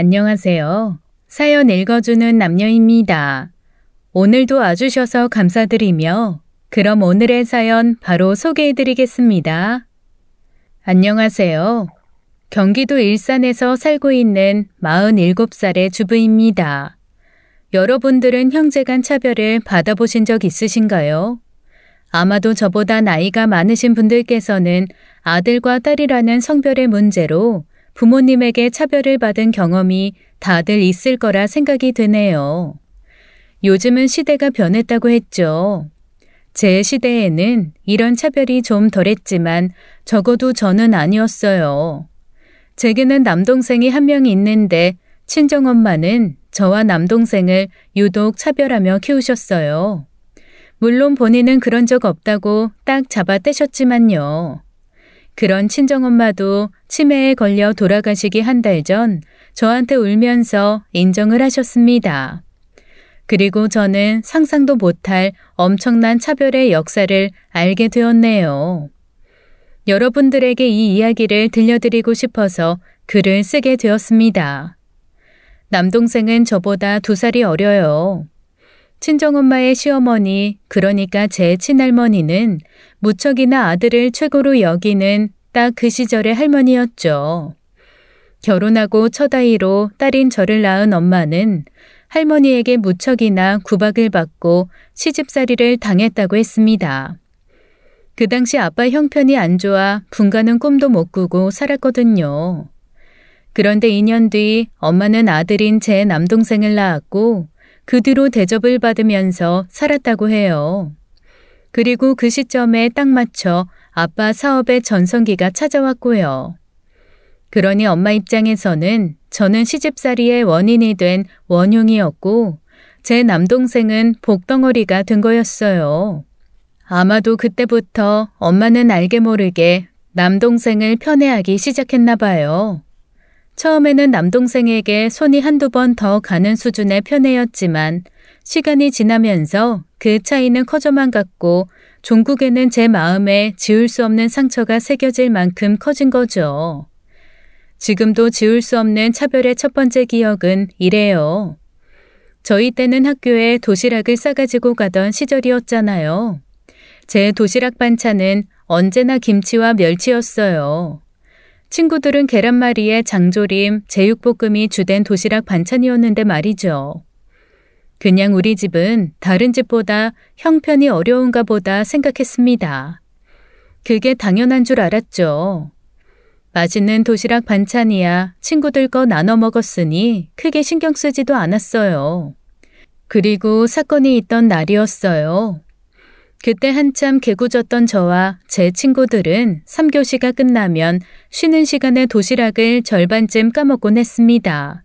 안녕하세요. 사연 읽어주는 남녀입니다. 오늘도 와주셔서 감사드리며 그럼 오늘의 사연 바로 소개해드리겠습니다. 안녕하세요. 경기도 일산에서 살고 있는 47살의 주부입니다. 여러분들은 형제간 차별을 받아보신 적 있으신가요? 아마도 저보다 나이가 많으신 분들께서는 아들과 딸이라는 성별의 문제로 부모님에게 차별을 받은 경험이 다들 있을 거라 생각이 드네요. 요즘은 시대가 변했다고 했죠. 제 시대에는 이런 차별이 좀 덜했지만 적어도 저는 아니었어요. 제게는 남동생이 한 명 있는데 친정엄마는 저와 남동생을 유독 차별하며 키우셨어요. 물론 본인은 그런 적 없다고 딱 잡아 떼셨지만요. 그런 친정엄마도 치매에 걸려 돌아가시기 한 달 전 저한테 울면서 인정을 하셨습니다. 그리고 저는 상상도 못할 엄청난 차별의 역사를 알게 되었네요. 여러분들에게 이 이야기를 들려드리고 싶어서 글을 쓰게 되었습니다. 남동생은 저보다 2살이 어려요. 친정엄마의 시어머니, 그러니까 제 친할머니는 무척이나 아들을 최고로 여기는 딱 그 시절의 할머니였죠. 결혼하고 첫 아이로 딸인 저를 낳은 엄마는 할머니에게 무척이나 구박을 받고 시집살이를 당했다고 했습니다. 그 당시 아빠 형편이 안 좋아 분가는 꿈도 못 꾸고 살았거든요. 그런데 2년 뒤 엄마는 아들인 제 남동생을 낳았고 그 뒤로 대접을 받으면서 살았다고 해요. 그리고 그 시점에 딱 맞춰 아빠 사업의 전성기가 찾아왔고요. 그러니 엄마 입장에서는 저는 시집살이의 원인이 된 원흉이었고 제 남동생은 복덩어리가 된 거였어요. 아마도 그때부터 엄마는 알게 모르게 남동생을 편애하기 시작했나 봐요. 처음에는 남동생에게 손이 한두 번 더 가는 수준의 편애였지만 시간이 지나면서 그 차이는 커져만 갔고 종국에는 제 마음에 지울 수 없는 상처가 새겨질 만큼 커진 거죠. 지금도 지울 수 없는 차별의 첫 번째 기억은 이래요. 저희 때는 학교에 도시락을 싸가지고 가던 시절이었잖아요. 제 도시락 반찬은 언제나 김치와 멸치였어요. 친구들은 계란말이에 장조림, 제육볶음이 주된 도시락 반찬이었는데 말이죠. 그냥 우리 집은 다른 집보다 형편이 어려운가 보다 생각했습니다. 그게 당연한 줄 알았죠. 맛있는 도시락 반찬이야 친구들 거 나눠 먹었으니 크게 신경 쓰지도 않았어요. 그리고 사건이 있던 날이었어요. 그때 한참 개구졌던 저와 제 친구들은 3교시가 끝나면 쉬는 시간에 도시락을 절반쯤 까먹곤 했습니다.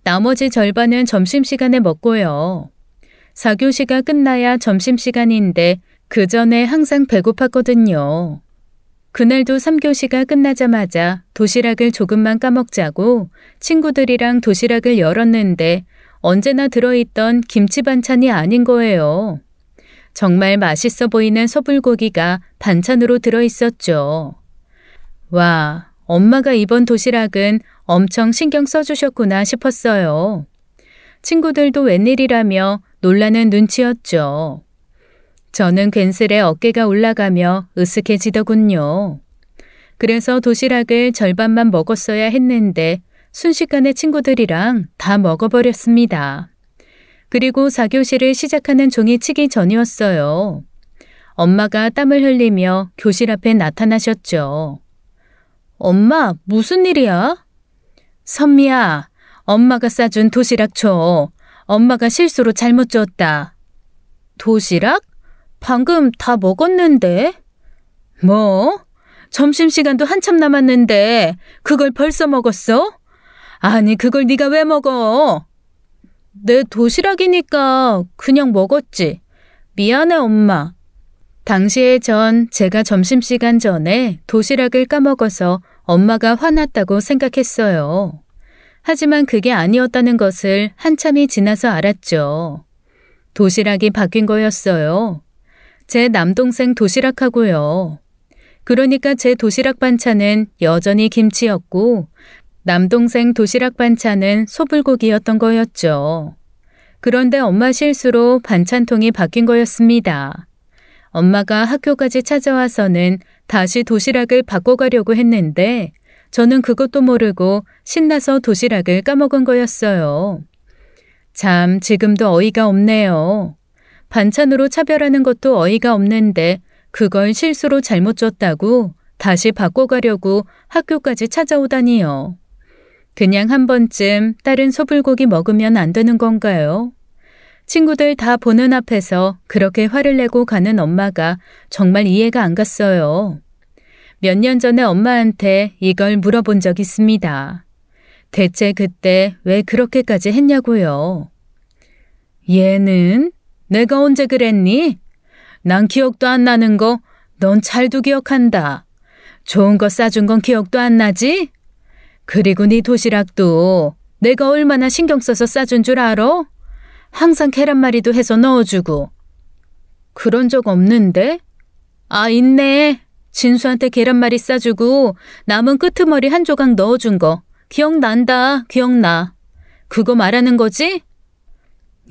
나머지 절반은 점심시간에 먹고요. 4교시가 끝나야 점심시간인데 그 전에 항상 배고팠거든요. 그날도 3교시가 끝나자마자 도시락을 조금만 까먹자고 친구들이랑 도시락을 열었는데 언제나 들어있던 김치 반찬이 아닌 거예요. 정말 맛있어 보이는 소불고기가 반찬으로 들어있었죠. 와, 엄마가 이번 도시락은 엄청 신경 써주셨구나 싶었어요. 친구들도 웬일이라며 놀라는 눈치였죠. 저는 괜스레 어깨가 올라가며 으쓱해지더군요. 그래서 도시락을 절반만 먹었어야 했는데 순식간에 친구들이랑 다 먹어버렸습니다. 그리고 4교시를 시작하는 종이 치기 전이었어요. 엄마가 땀을 흘리며 교실 앞에 나타나셨죠. 엄마, 무슨 일이야? 선미야, 엄마가 싸준 도시락 줘. 엄마가 실수로 잘못 줬다. 도시락? 방금 다 먹었는데? 뭐? 점심시간도 한참 남았는데 그걸 벌써 먹었어? 아니, 그걸 네가 왜 먹어? 내 도시락이니까 그냥 먹었지. 미안해, 엄마. 당시에 전 제가 점심시간 전에 도시락을 까먹어서 엄마가 화났다고 생각했어요. 하지만 그게 아니었다는 것을 한참이 지나서 알았죠. 도시락이 바뀐 거였어요. 제 남동생 도시락하고요. 그러니까 제 도시락 반찬은 여전히 김치였고 남동생 도시락 반찬은 소불고기였던 거였죠. 그런데 엄마 실수로 반찬통이 바뀐 거였습니다. 엄마가 학교까지 찾아와서는 다시 도시락을 바꿔가려고 했는데 저는 그것도 모르고 신나서 도시락을 까먹은 거였어요. 참 지금도 어이가 없네요. 반찬으로 차별하는 것도 어이가 없는데 그걸 실수로 잘못 줬다고 다시 바꿔가려고 학교까지 찾아오다니요. 그냥 한 번쯤 다른 소불고기 먹으면 안 되는 건가요? 친구들 다 보는 앞에서 그렇게 화를 내고 가는 엄마가 정말 이해가 안 갔어요. 몇 년 전에 엄마한테 이걸 물어본 적 있습니다. 대체 그때 왜 그렇게까지 했냐고요. 얘는? 내가 언제 그랬니? 난 기억도 안 나는 거 넌 잘도 기억한다. 좋은 거 싸준 건 기억도 안 나지? 그리고 네 도시락도 내가 얼마나 신경 써서 싸준 줄 알아? 항상 계란말이도 해서 넣어주고. 그런 적 없는데? 아, 있네. 진수한테 계란말이 싸주고 남은 끄트머리 한 조각 넣어준 거. 기억난다. 기억나. 그거 말하는 거지?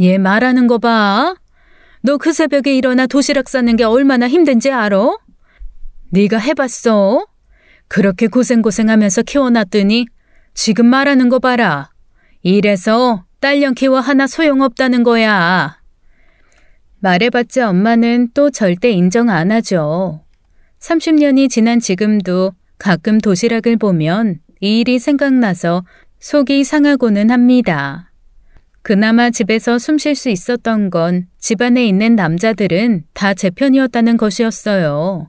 얘 말하는 거 봐. 너 그 새벽에 일어나 도시락 싸는 게 얼마나 힘든지 알아? 네가 해봤어? 그렇게 고생하면서 키워놨더니 지금 말하는 거 봐라. 이래서 딸년 키워 하나 소용없다는 거야. 말해봤자 엄마는 또 절대 인정 안 하죠. 30년이 지난 지금도 가끔 도시락을 보면 이 일이 생각나서 속이 상하고는 합니다. 그나마 집에서 숨 쉴 수 있었던 건 집안에 있는 남자들은 다 제 편이었다는 것이었어요.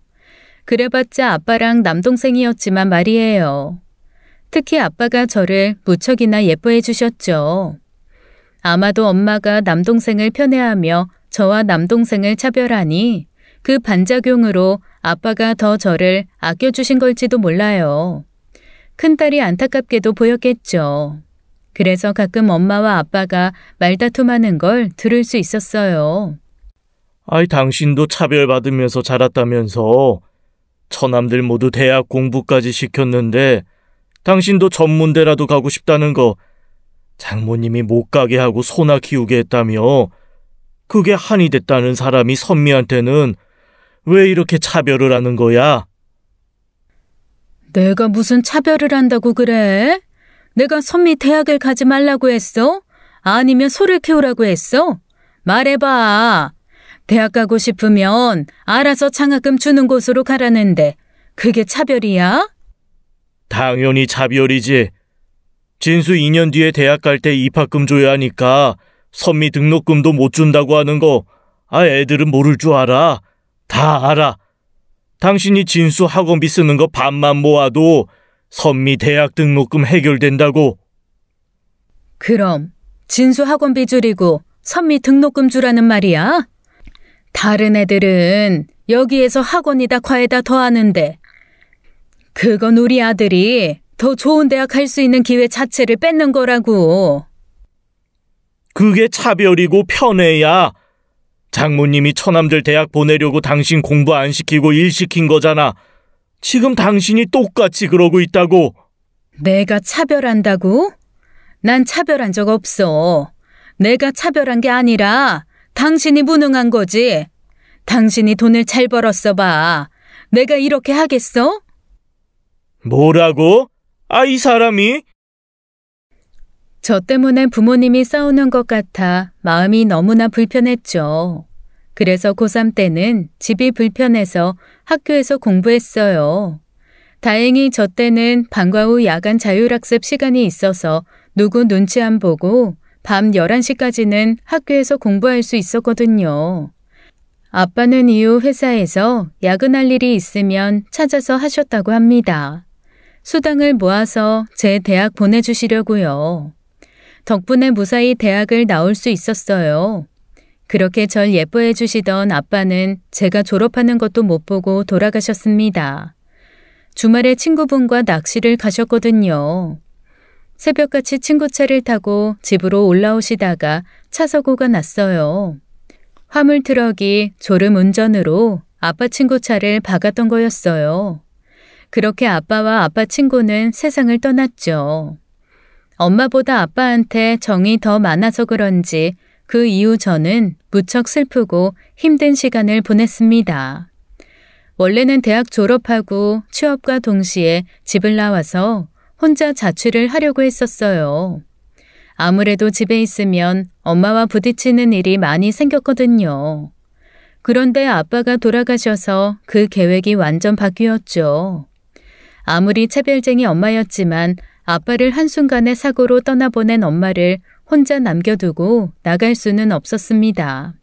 그래봤자 아빠랑 남동생이었지만 말이에요. 특히 아빠가 저를 무척이나 예뻐해 주셨죠. 아마도 엄마가 남동생을 편애하며 저와 남동생을 차별하니 그 반작용으로 아빠가 더 저를 아껴주신 걸지도 몰라요. 큰딸이 안타깝게도 보였겠죠. 그래서 가끔 엄마와 아빠가 말다툼하는 걸 들을 수 있었어요. 아이, 당신도 차별받으면서 자랐다면서. 처남들 모두 대학 공부까지 시켰는데 당신도 전문대라도 가고 싶다는 거 장모님이 못 가게 하고 소나 키우게 했다며. 그게 한이 됐다는 사람이 선미한테는 왜 이렇게 차별을 하는 거야? 내가 무슨 차별을 한다고 그래? 내가 선미 대학을 가지 말라고 했어? 아니면 소를 키우라고 했어? 말해봐. 대학 가고 싶으면 알아서 장학금 주는 곳으로 가라는데 그게 차별이야? 당연히 차별이지. 진수 2년 뒤에 대학 갈 때 입학금 줘야 하니까 선미 등록금도 못 준다고 하는 거 애들은 모를 줄 알아. 다 알아. 당신이 진수 학원비 쓰는 거 반만 모아도 선미 대학 등록금 해결된다고. 그럼 진수 학원비 줄이고 선미 등록금 주라는 말이야? 다른 애들은 여기에서 학원이다 과외다 더 하는데 그건 우리 아들이 더 좋은 대학 갈 수 있는 기회 자체를 뺏는 거라고. 그게 차별이고 편애야. 장모님이 처남들 대학 보내려고 당신 공부 안 시키고 일 시킨 거잖아. 지금 당신이 똑같이 그러고 있다고. 내가 차별한다고? 난 차별한 적 없어. 내가 차별한 게 아니라 당신이 무능한 거지. 당신이 돈을 잘 벌었어 봐. 내가 이렇게 하겠어? 뭐라고? 이 사람이? 저 때문에 부모님이 싸우는 것 같아 마음이 너무나 불편했죠. 그래서 고3 때는 집이 불편해서 학교에서 공부했어요. 다행히 저 때는 방과 후 야간 자율학습 시간이 있어서 누구 눈치 안 보고 밤 11시까지는 학교에서 공부할 수 있었거든요. 아빠는 이후 회사에서 야근할 일이 있으면 찾아서 하셨다고 합니다. 수당을 모아서 제 대학 보내주시려고요. 덕분에 무사히 대학을 나올 수 있었어요. 그렇게 절 예뻐해 주시던 아빠는 제가 졸업하는 것도 못 보고 돌아가셨습니다. 주말에 친구분과 낚시를 가셨거든요. 새벽같이 친구 차를 타고 집으로 올라오시다가 차 사고가 났어요. 화물 트럭이 졸음 운전으로 아빠 친구 차를 박았던 거였어요. 그렇게 아빠와 아빠 친구는 세상을 떠났죠. 엄마보다 아빠한테 정이 더 많아서 그런지 그 이후 저는 무척 슬프고 힘든 시간을 보냈습니다. 원래는 대학 졸업하고 취업과 동시에 집을 나와서 혼자 자취를 하려고 했었어요. 아무래도 집에 있으면 엄마와 부딪히는 일이 많이 생겼거든요. 그런데 아빠가 돌아가셔서 그 계획이 완전 바뀌었죠. 아무리 차별쟁이 엄마였지만 아빠를 한순간에 사고로 떠나보낸 엄마를 혼자 남겨두고 나갈 수는 없었습니다.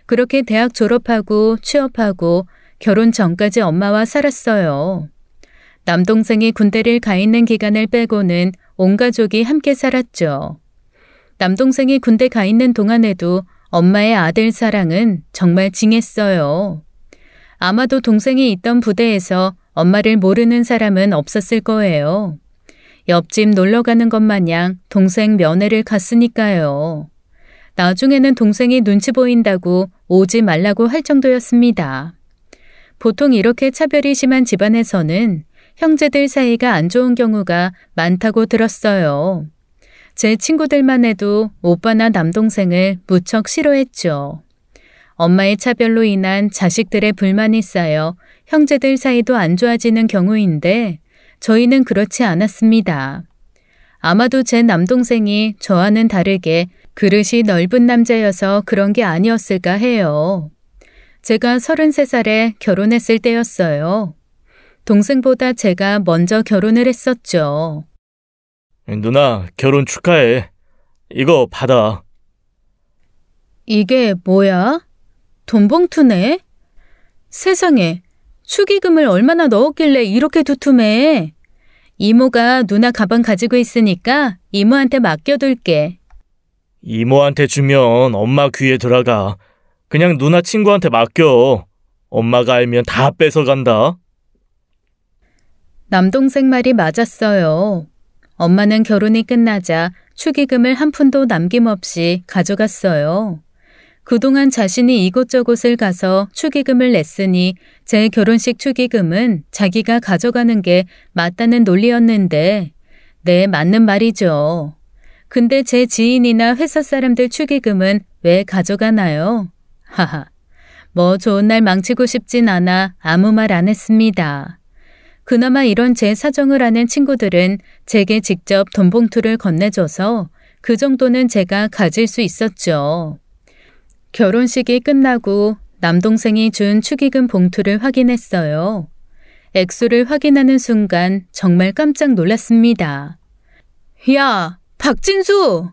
그렇게 대학 졸업하고 취업하고 결혼 전까지 엄마와 살았어요. 남동생이 군대를 가 있는 기간을 빼고는 온 가족이 함께 살았죠. 남동생이 군대 가 있는 동안에도 엄마의 아들 사랑은 정말 징했어요. 아마도 동생이 있던 부대에서 엄마를 모르는 사람은 없었을 거예요. 옆집 놀러 가는 것 마냥 동생 면회를 갔으니까요. 나중에는 동생이 눈치 보인다고 오지 말라고 할 정도였습니다. 보통 이렇게 차별이 심한 집안에서는 형제들 사이가 안 좋은 경우가 많다고 들었어요. 제 친구들만 해도 오빠나 남동생을 무척 싫어했죠. 엄마의 차별로 인한 자식들의 불만이 쌓여 형제들 사이도 안 좋아지는 경우인데 저희는 그렇지 않았습니다. 아마도 제 남동생이 저와는 다르게 그릇이 넓은 남자여서 그런 게 아니었을까 해요. 제가 33살에 결혼했을 때였어요. 동생보다 제가 먼저 결혼을 했었죠. 누나, 결혼 축하해. 이거 받아. 이게 뭐야? 돈 봉투네? 세상에, 축의금을 얼마나 넣었길래 이렇게 두툼해? 이모가 누나 가방 가지고 있으니까 이모한테 맡겨둘게. 이모한테 주면 엄마 귀에 들어가. 그냥 누나 친구한테 맡겨. 엄마가 알면 다 뺏어간다. 남동생 말이 맞았어요. 엄마는 결혼이 끝나자 축의금을 한 푼도 남김없이 가져갔어요. 그동안 자신이 이곳저곳을 가서 축의금을 냈으니 제 결혼식 축의금은 자기가 가져가는 게 맞다는 논리였는데, 네, 맞는 말이죠. 근데 제 지인이나 회사 사람들 축의금은 왜 가져가나요? 하하, 뭐 좋은 날 망치고 싶진 않아 아무 말 안 했습니다. 그나마 이런 제 사정을 아는 친구들은 제게 직접 돈 봉투를 건네줘서 그 정도는 제가 가질 수 있었죠. 결혼식이 끝나고 남동생이 준 축의금 봉투를 확인했어요. 액수를 확인하는 순간 정말 깜짝 놀랐습니다. 야, 박진수!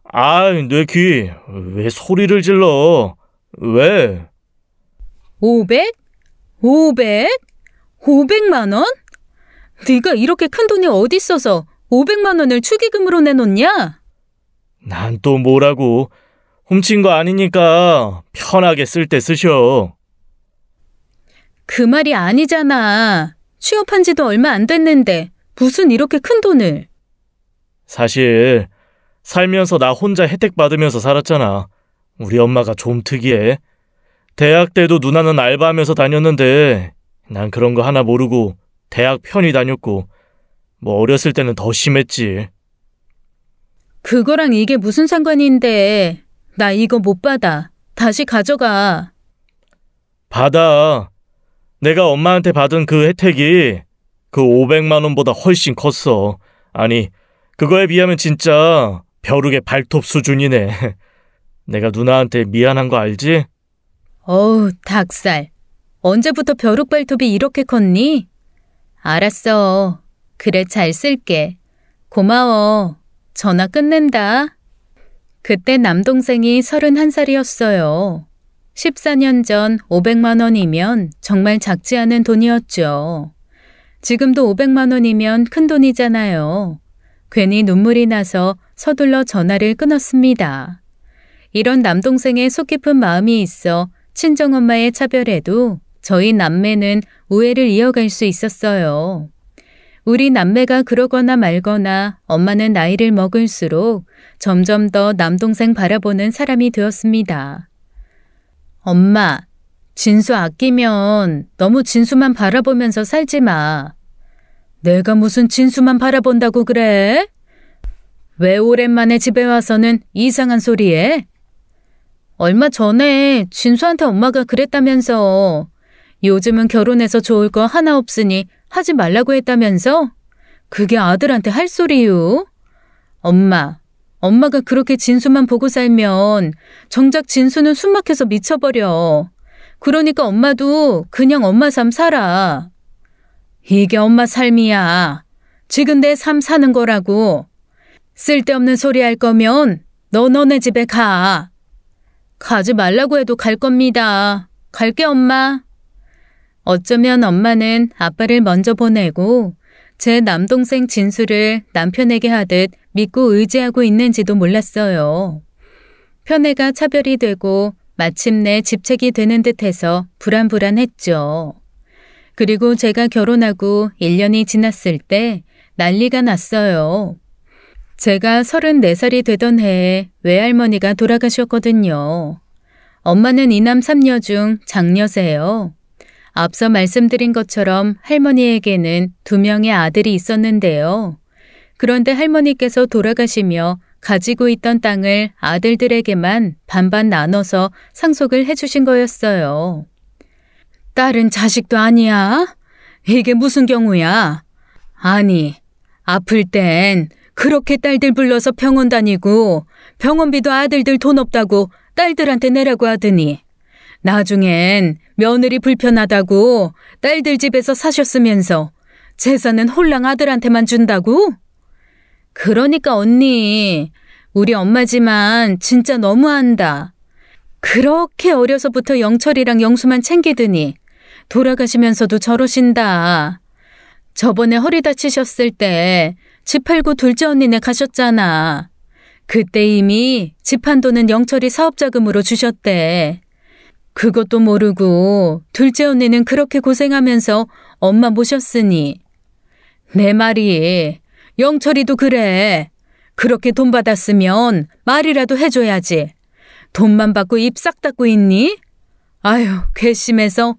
아이, 내 귀. 왜 소리를 질러? 왜? 500? 500? 500만 원? 네가 이렇게 큰 돈이 어디 있어서 500만 원을 축의금으로 내놓냐? 난 또 뭐라고. 훔친 거 아니니까 편하게 쓸 때 쓰셔. 그 말이 아니잖아. 취업한 지도 얼마 안 됐는데 무슨 이렇게 큰 돈을. 사실 살면서 나 혼자 혜택 받으면서 살았잖아. 우리 엄마가 좀 특이해. 대학 때도 누나는 알바하면서 다녔는데 난 그런 거 하나 모르고 대학 편히 다녔고 뭐 어렸을 때는 더 심했지. 그거랑 이게 무슨 상관인데. 나 이거 못 받아. 다시 가져가. 받아. 내가 엄마한테 받은 그 혜택이 그 500만 원보다 훨씬 컸어. 아니, 그거에 비하면 진짜 벼룩의 발톱 수준이네. 내가 누나한테 미안한 거 알지? 어우, 닭살. 언제부터 벼룩 발톱이 이렇게 컸니? 알았어. 그래, 잘 쓸게. 고마워. 전화 끊는다. 그때 남동생이 31살이었어요. 14년 전 500만 원이면 정말 작지 않은 돈이었죠. 지금도 500만 원이면 큰 돈이잖아요. 괜히 눈물이 나서 서둘러 전화를 끊었습니다. 이런 남동생의 속 깊은 마음이 있어 친정엄마의 차별에도 저희 남매는 우애를 이어갈 수 있었어요. 우리 남매가 그러거나 말거나 엄마는 나이를 먹을수록 점점 더 남동생 바라보는 사람이 되었습니다. 엄마, 진수 아끼면 너무 진수만 바라보면서 살지 마. 내가 무슨 진수만 바라본다고 그래? 왜 오랜만에 집에 와서는 이상한 소리 해? 얼마 전에 진수한테 엄마가 그랬다면서. 요즘은 결혼해서 좋을 거 하나 없으니 하지 말라고 했다면서? 그게 아들한테 할 소리요? 엄마가 그렇게 진수만 보고 살면 정작 진수는 숨막혀서 미쳐버려. 그러니까 엄마도 그냥 엄마 삶 살아. 이게 엄마 삶이야. 지금 내 삶 사는 거라고. 쓸데없는 소리 할 거면 너네 집에 가. 가지 말라고 해도 갈 겁니다. 갈게 엄마. 어쩌면 엄마는 아빠를 먼저 보내고 제 남동생 진수를 남편에게 하듯 믿고 의지하고 있는지도 몰랐어요. 편애가 차별이 되고 마침내 집착이 되는 듯해서 불안불안했죠. 그리고 제가 결혼하고 1년이 지났을 때 난리가 났어요. 제가 34살이 되던 해에 외할머니가 돌아가셨거든요. 엄마는 이남 3녀 중 장녀세요. 앞서 말씀드린 것처럼 할머니에게는 2명의 아들이 있었는데요. 그런데 할머니께서 돌아가시며 가지고 있던 땅을 아들들에게만 반반 나눠서 상속을 해주신 거였어요. 딸은 자식도 아니야? 이게 무슨 경우야? 아니, 아플 땐 그렇게 딸들 불러서 병원 다니고 병원비도 아들들 돈 없다고 딸들한테 내라고 하더니 나중엔 며느리 불편하다고 딸들 집에서 사셨으면서 재산은 홀랑 아들한테만 준다고? 그러니까 언니, 우리 엄마지만 진짜 너무한다. 그렇게 어려서부터 영철이랑 영수만 챙기더니 돌아가시면서도 저러신다. 저번에 허리 다치셨을 때 집 팔고 둘째 언니네 가셨잖아. 그때 이미 집 한 돈은 영철이 사업자금으로 주셨대. 그것도 모르고 둘째 언니는 그렇게 고생하면서 엄마 모셨으니. 내 말이 영철이도 그래. 그렇게 돈 받았으면 말이라도 해줘야지. 돈만 받고 입 싹 닫고 있니? 아유, 괘씸해서.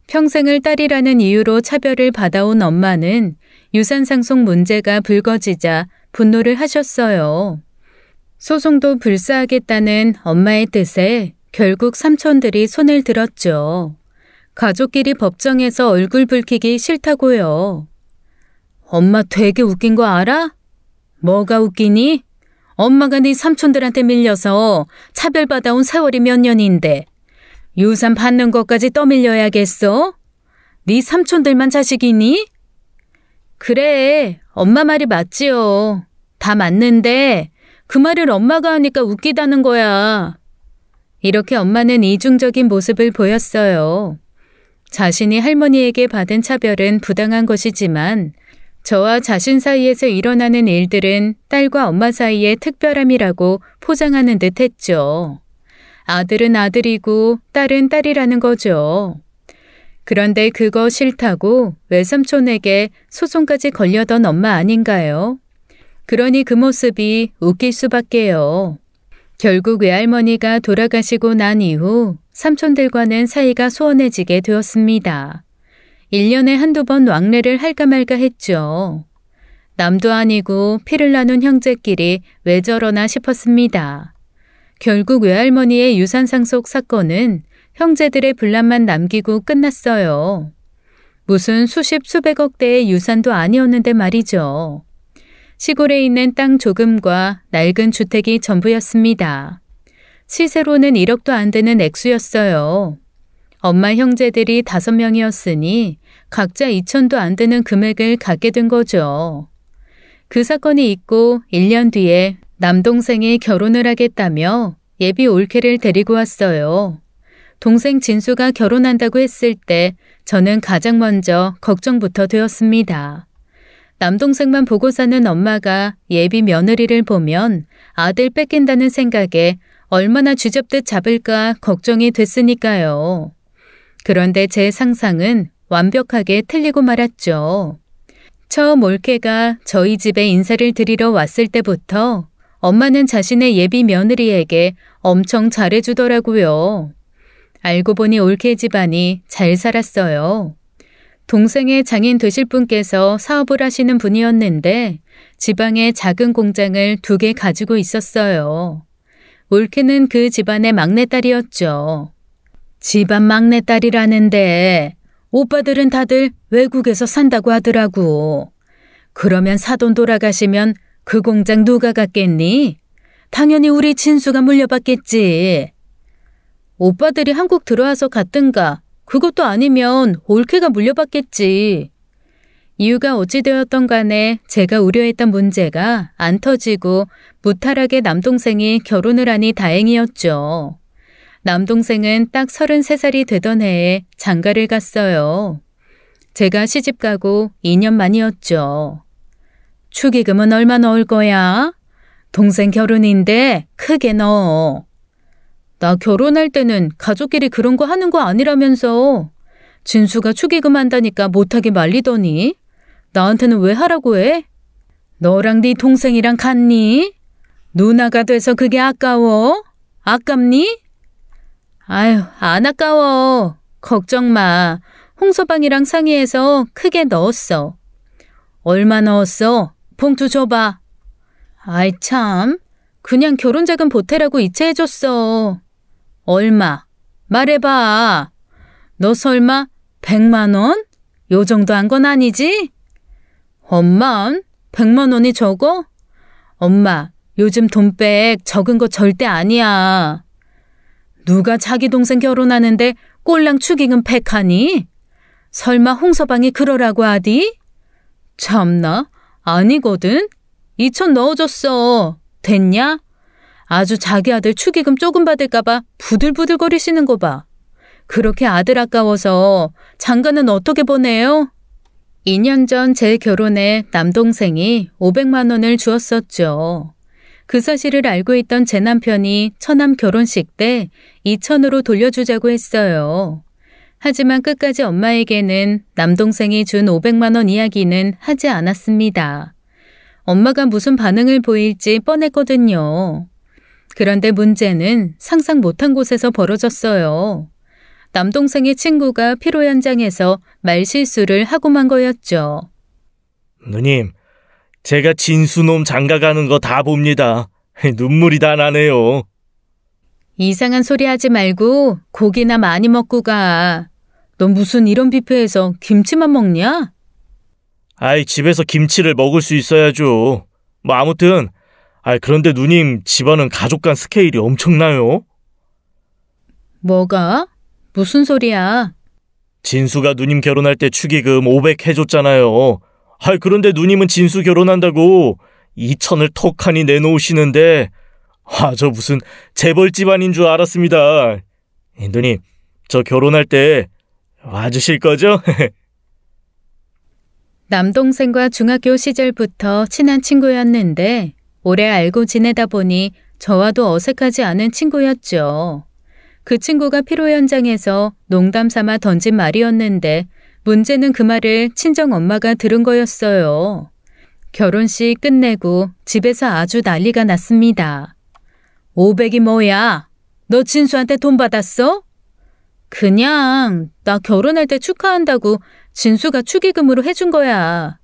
평생을 딸이라는 이유로 차별을 받아온 엄마는 유산 상속 문제가 불거지자 분노를 하셨어요. 소송도 불사하겠다는 엄마의 뜻에 결국 삼촌들이 손을 들었죠. 가족끼리 법정에서 얼굴 붉히기 싫다고요. 엄마 되게 웃긴 거 알아? 뭐가 웃기니? 엄마가 네 삼촌들한테 밀려서 차별받아온 세월이 몇 년인데 유산 받는 것까지 떠밀려야겠어? 네 삼촌들만 자식이니? 그래, 엄마 말이 맞지요. 다 맞는데 그 말을 엄마가 하니까 웃기다는 거야. 이렇게 엄마는 이중적인 모습을 보였어요. 자신이 할머니에게 받은 차별은 부당한 것이지만 저와 자신 사이에서 일어나는 일들은 딸과 엄마 사이의 특별함이라고 포장하는 듯 했죠. 아들은 아들이고 딸은 딸이라는 거죠. 그런데 그거 싫다고 외삼촌에게 소송까지 걸려던 엄마 아닌가요? 그러니 그 모습이 웃길 수밖에요. 결국 외할머니가 돌아가시고 난 이후 삼촌들과는 사이가 소원해지게 되었습니다. 1년에 한두 번 왕래를 할까 말까 했죠. 남도 아니고 피를 나눈 형제끼리 왜 저러나 싶었습니다. 결국 외할머니의 유산상속 사건은 형제들의 분란만 남기고 끝났어요. 무슨 수십 수백억 대의 유산도 아니었는데 말이죠. 시골에 있는 땅 조금과 낡은 주택이 전부였습니다. 시세로는 1억도 안 되는 액수였어요. 엄마 형제들이 5명이었으니 각자 2천도 안 되는 금액을 갖게 된 거죠. 그 사건이 있고 1년 뒤에 남동생이 결혼을 하겠다며 예비 올케를 데리고 왔어요. 동생 진수가 결혼한다고 했을 때 저는 가장 먼저 걱정부터 되었습니다. 남동생만 보고 사는 엄마가 예비 며느리를 보면 아들 뺏긴다는 생각에 얼마나 쥐잡듯 잡을까 걱정이 됐으니까요. 그런데 제 상상은 완벽하게 틀리고 말았죠. 처음 올케가 저희 집에 인사를 드리러 왔을 때부터 엄마는 자신의 예비 며느리에게 엄청 잘해주더라고요. 알고 보니 올케 집안이 잘 살았어요. 동생의 장인 되실 분께서 사업을 하시는 분이었는데 지방에 작은 공장을 2개 가지고 있었어요. 올케는 그 집안의 막내딸이었죠. 집안 막내딸이라는데 오빠들은 다들 외국에서 산다고 하더라고. 그러면 사돈 돌아가시면 그 공장 누가 갖겠니? 당연히 우리 진수가 물려받겠지. 오빠들이 한국 들어와서 갔든가 그것도 아니면 올케가 물려받겠지. 이유가 어찌되었던 간에 제가 우려했던 문제가 안 터지고 무탈하게 남동생이 결혼을 하니 다행이었죠. 남동생은 딱 33살이 되던 해에 장가를 갔어요. 제가 시집가고 2년 만이었죠. 축의금은 얼마 넣을 거야? 동생 결혼인데 크게 넣어. 나 결혼할 때는 가족끼리 그런 거 하는 거 아니라면서. 진수가 축의금 한다니까 못하게 말리더니 나한테는 왜 하라고 해? 너랑 네 동생이랑 같니? 누나가 돼서 그게 아까워? 아깝니? 아유, 안 아까워. 걱정 마. 홍서방이랑 상의해서 크게 넣었어. 얼마 넣었어? 봉투 줘봐. 아이 참, 그냥 결혼자금 보태라고 이체해줬어. 얼마? 말해봐. 너 설마 100만 원? 요 정도 한 건 아니지? 엄마, 100만 원이 적어? 엄마, 요즘 돈백 적은 거 절대 아니야. 누가 자기 동생 결혼하는데 꼴랑 축의금 팩하니? 설마 홍서방이 그러라고 하디? 참나, 아니거든. 2천 넣어줬어. 됐냐? 아주 자기 아들 축의금 조금 받을까봐 부들부들거리시는 거 봐. 그렇게 아들 아까워서 장가는 어떻게 보내요? 2년 전 제 결혼에 남동생이 500만 원을 주었었죠. 그 사실을 알고 있던 제 남편이 처남 결혼식 때 2천으로 돌려주자고 했어요. 하지만 끝까지 엄마에게는 남동생이 준 500만 원 이야기는 하지 않았습니다. 엄마가 무슨 반응을 보일지 뻔했거든요. 그런데 문제는 상상 못한 곳에서 벌어졌어요. 남동생의 친구가 피로 현장에서 말실수를 하고 만 거였죠. 누님, 제가 진수놈 장가 가는 거 다 봅니다. 눈물이 다 나네요. 이상한 소리 하지 말고 고기나 많이 먹고 가. 너 무슨 이런 뷔페에서 김치만 먹냐? 아이, 집에서 김치를 먹을 수 있어야죠. 뭐 아무튼, 그런데 누님 집안은 가족 간 스케일이 엄청나요. 뭐가? 무슨 소리야? 진수가 누님 결혼할 때 축의금 500 해줬잖아요. 그런데 누님은 진수 결혼한다고 2천을 턱하니 내놓으시는데 저 무슨 재벌 집안인 줄 알았습니다. 누님, 저 결혼할 때 와주실 거죠? 남동생과 중학교 시절부터 친한 친구였는데 오래 알고 지내다 보니 저와도 어색하지 않은 친구였죠. 그 친구가 피로 현장에서 농담 삼아 던진 말이었는데 문제는 그 말을 친정 엄마가 들은 거였어요. 결혼식 끝내고 집에서 아주 난리가 났습니다. 500이 뭐야? 너 진수한테 돈 받았어? 그냥 나 결혼할 때 축하한다고 진수가 축의금으로 해준 거야.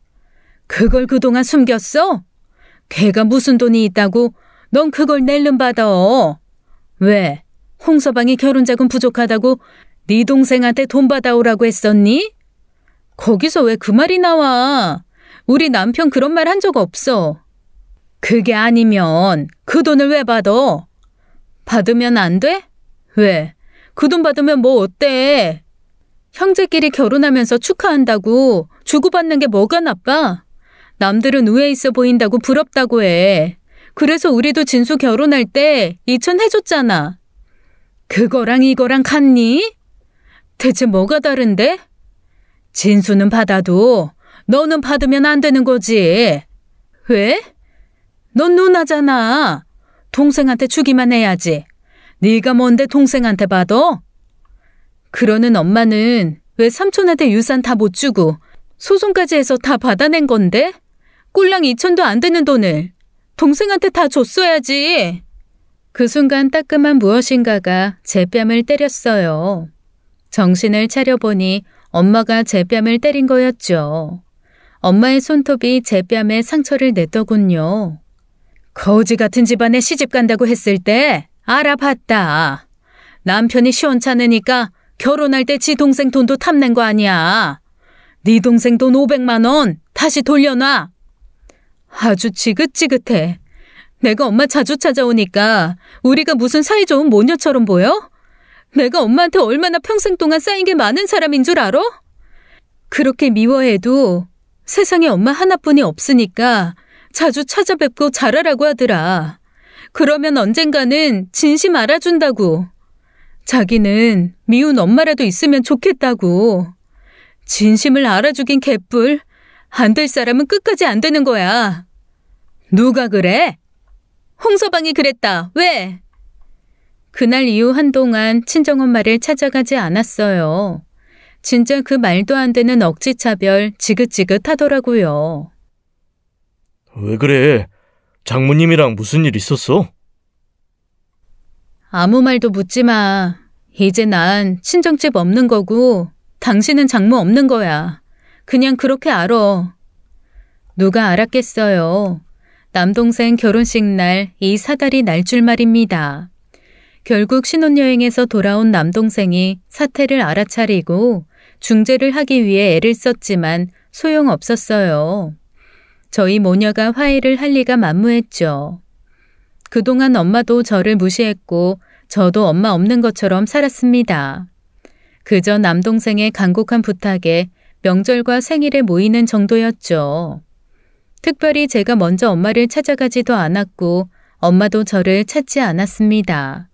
그걸 그동안 숨겼어? 걔가 무슨 돈이 있다고 넌 그걸 낼름 받아. 왜? 홍서방이 결혼자금 부족하다고 네 동생한테 돈 받아오라고 했었니? 거기서 왜 그 말이 나와? 우리 남편 그런 말 한 적 없어. 그게 아니면 그 돈을 왜 받아? 받으면 안 돼? 왜? 그 돈 받으면 뭐 어때? 형제끼리 결혼하면서 축하한다고 주고받는 게 뭐가 나빠? 남들은 우애 있어 보인다고 부럽다고 해. 그래서 우리도 진수 결혼할 때 2천 해줬잖아. 그거랑 이거랑 같니? 대체 뭐가 다른데? 진수는 받아도 너는 받으면 안 되는 거지. 왜? 넌 누나잖아. 동생한테 주기만 해야지. 네가 뭔데 동생한테 받아? 그러는 엄마는 왜 삼촌한테 유산 다 못 주고 소송까지 해서 다 받아낸 건데? 꼴랑 2천도 안 되는 돈을 동생한테 다 줬어야지. 그 순간 따끔한 무엇인가가 제 뺨을 때렸어요. 정신을 차려보니 엄마가 제 뺨을 때린 거였죠. 엄마의 손톱이 제 뺨에 상처를 냈더군요. 거지 같은 집안에 시집 간다고 했을 때 알아봤다. 남편이 시원찮으니까 결혼할 때 지 동생 돈도 탐낸 거 아니야. 네 동생 돈 500만 원 다시 돌려놔. 아주 지긋지긋해. 내가 엄마 자주 찾아오니까 우리가 무슨 사이좋은 모녀처럼 보여? 내가 엄마한테 얼마나 평생 동안 쌓인 게 많은 사람인 줄 알아? 그렇게 미워해도 세상에 엄마 하나뿐이 없으니까 자주 찾아뵙고 잘하라고 하더라. 그러면 언젠가는 진심 알아준다고. 자기는 미운 엄마라도 있으면 좋겠다고. 진심을 알아주긴 개뿔. 안 될 사람은 끝까지 안 되는 거야. 누가 그래? 홍서방이 그랬다. 왜? 그날 이후 한동안 친정엄마를 찾아가지 않았어요. 진짜 그 말도 안 되는 억지차별 지긋지긋하더라고요. 왜 그래? 장모님이랑 무슨 일 있었어? 아무 말도 묻지 마. 이제 난 친정집 없는 거고 당신은 장모 없는 거야. 그냥 그렇게 알아. 누가 알았겠어요. 남동생 결혼식 날 이 사달이 날 줄 말입니다. 결국 신혼여행에서 돌아온 남동생이 사태를 알아차리고 중재를 하기 위해 애를 썼지만 소용없었어요. 저희 모녀가 화해를 할 리가 만무했죠. 그동안 엄마도 저를 무시했고 저도 엄마 없는 것처럼 살았습니다. 그저 남동생의 간곡한 부탁에 명절과 생일에 모이는 정도였죠. 특별히 제가 먼저 엄마를 찾아가지도 않았고 엄마도 저를 찾지 않았습니다.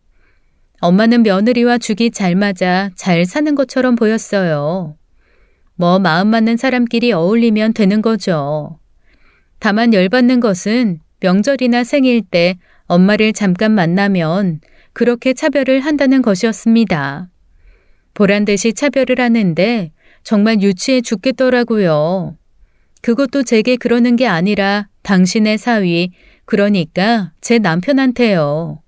엄마는 며느리와 죽이 잘 맞아 잘 사는 것처럼 보였어요. 뭐 마음 맞는 사람끼리 어울리면 되는 거죠. 다만 열받는 것은 명절이나 생일 때 엄마를 잠깐 만나면 그렇게 차별을 한다는 것이었습니다. 보란듯이 차별을 하는데 정말 유치해 죽겠더라고요. 그것도 제게 그러는 게 아니라 당신의 사위, 그러니까 제 남편한테요.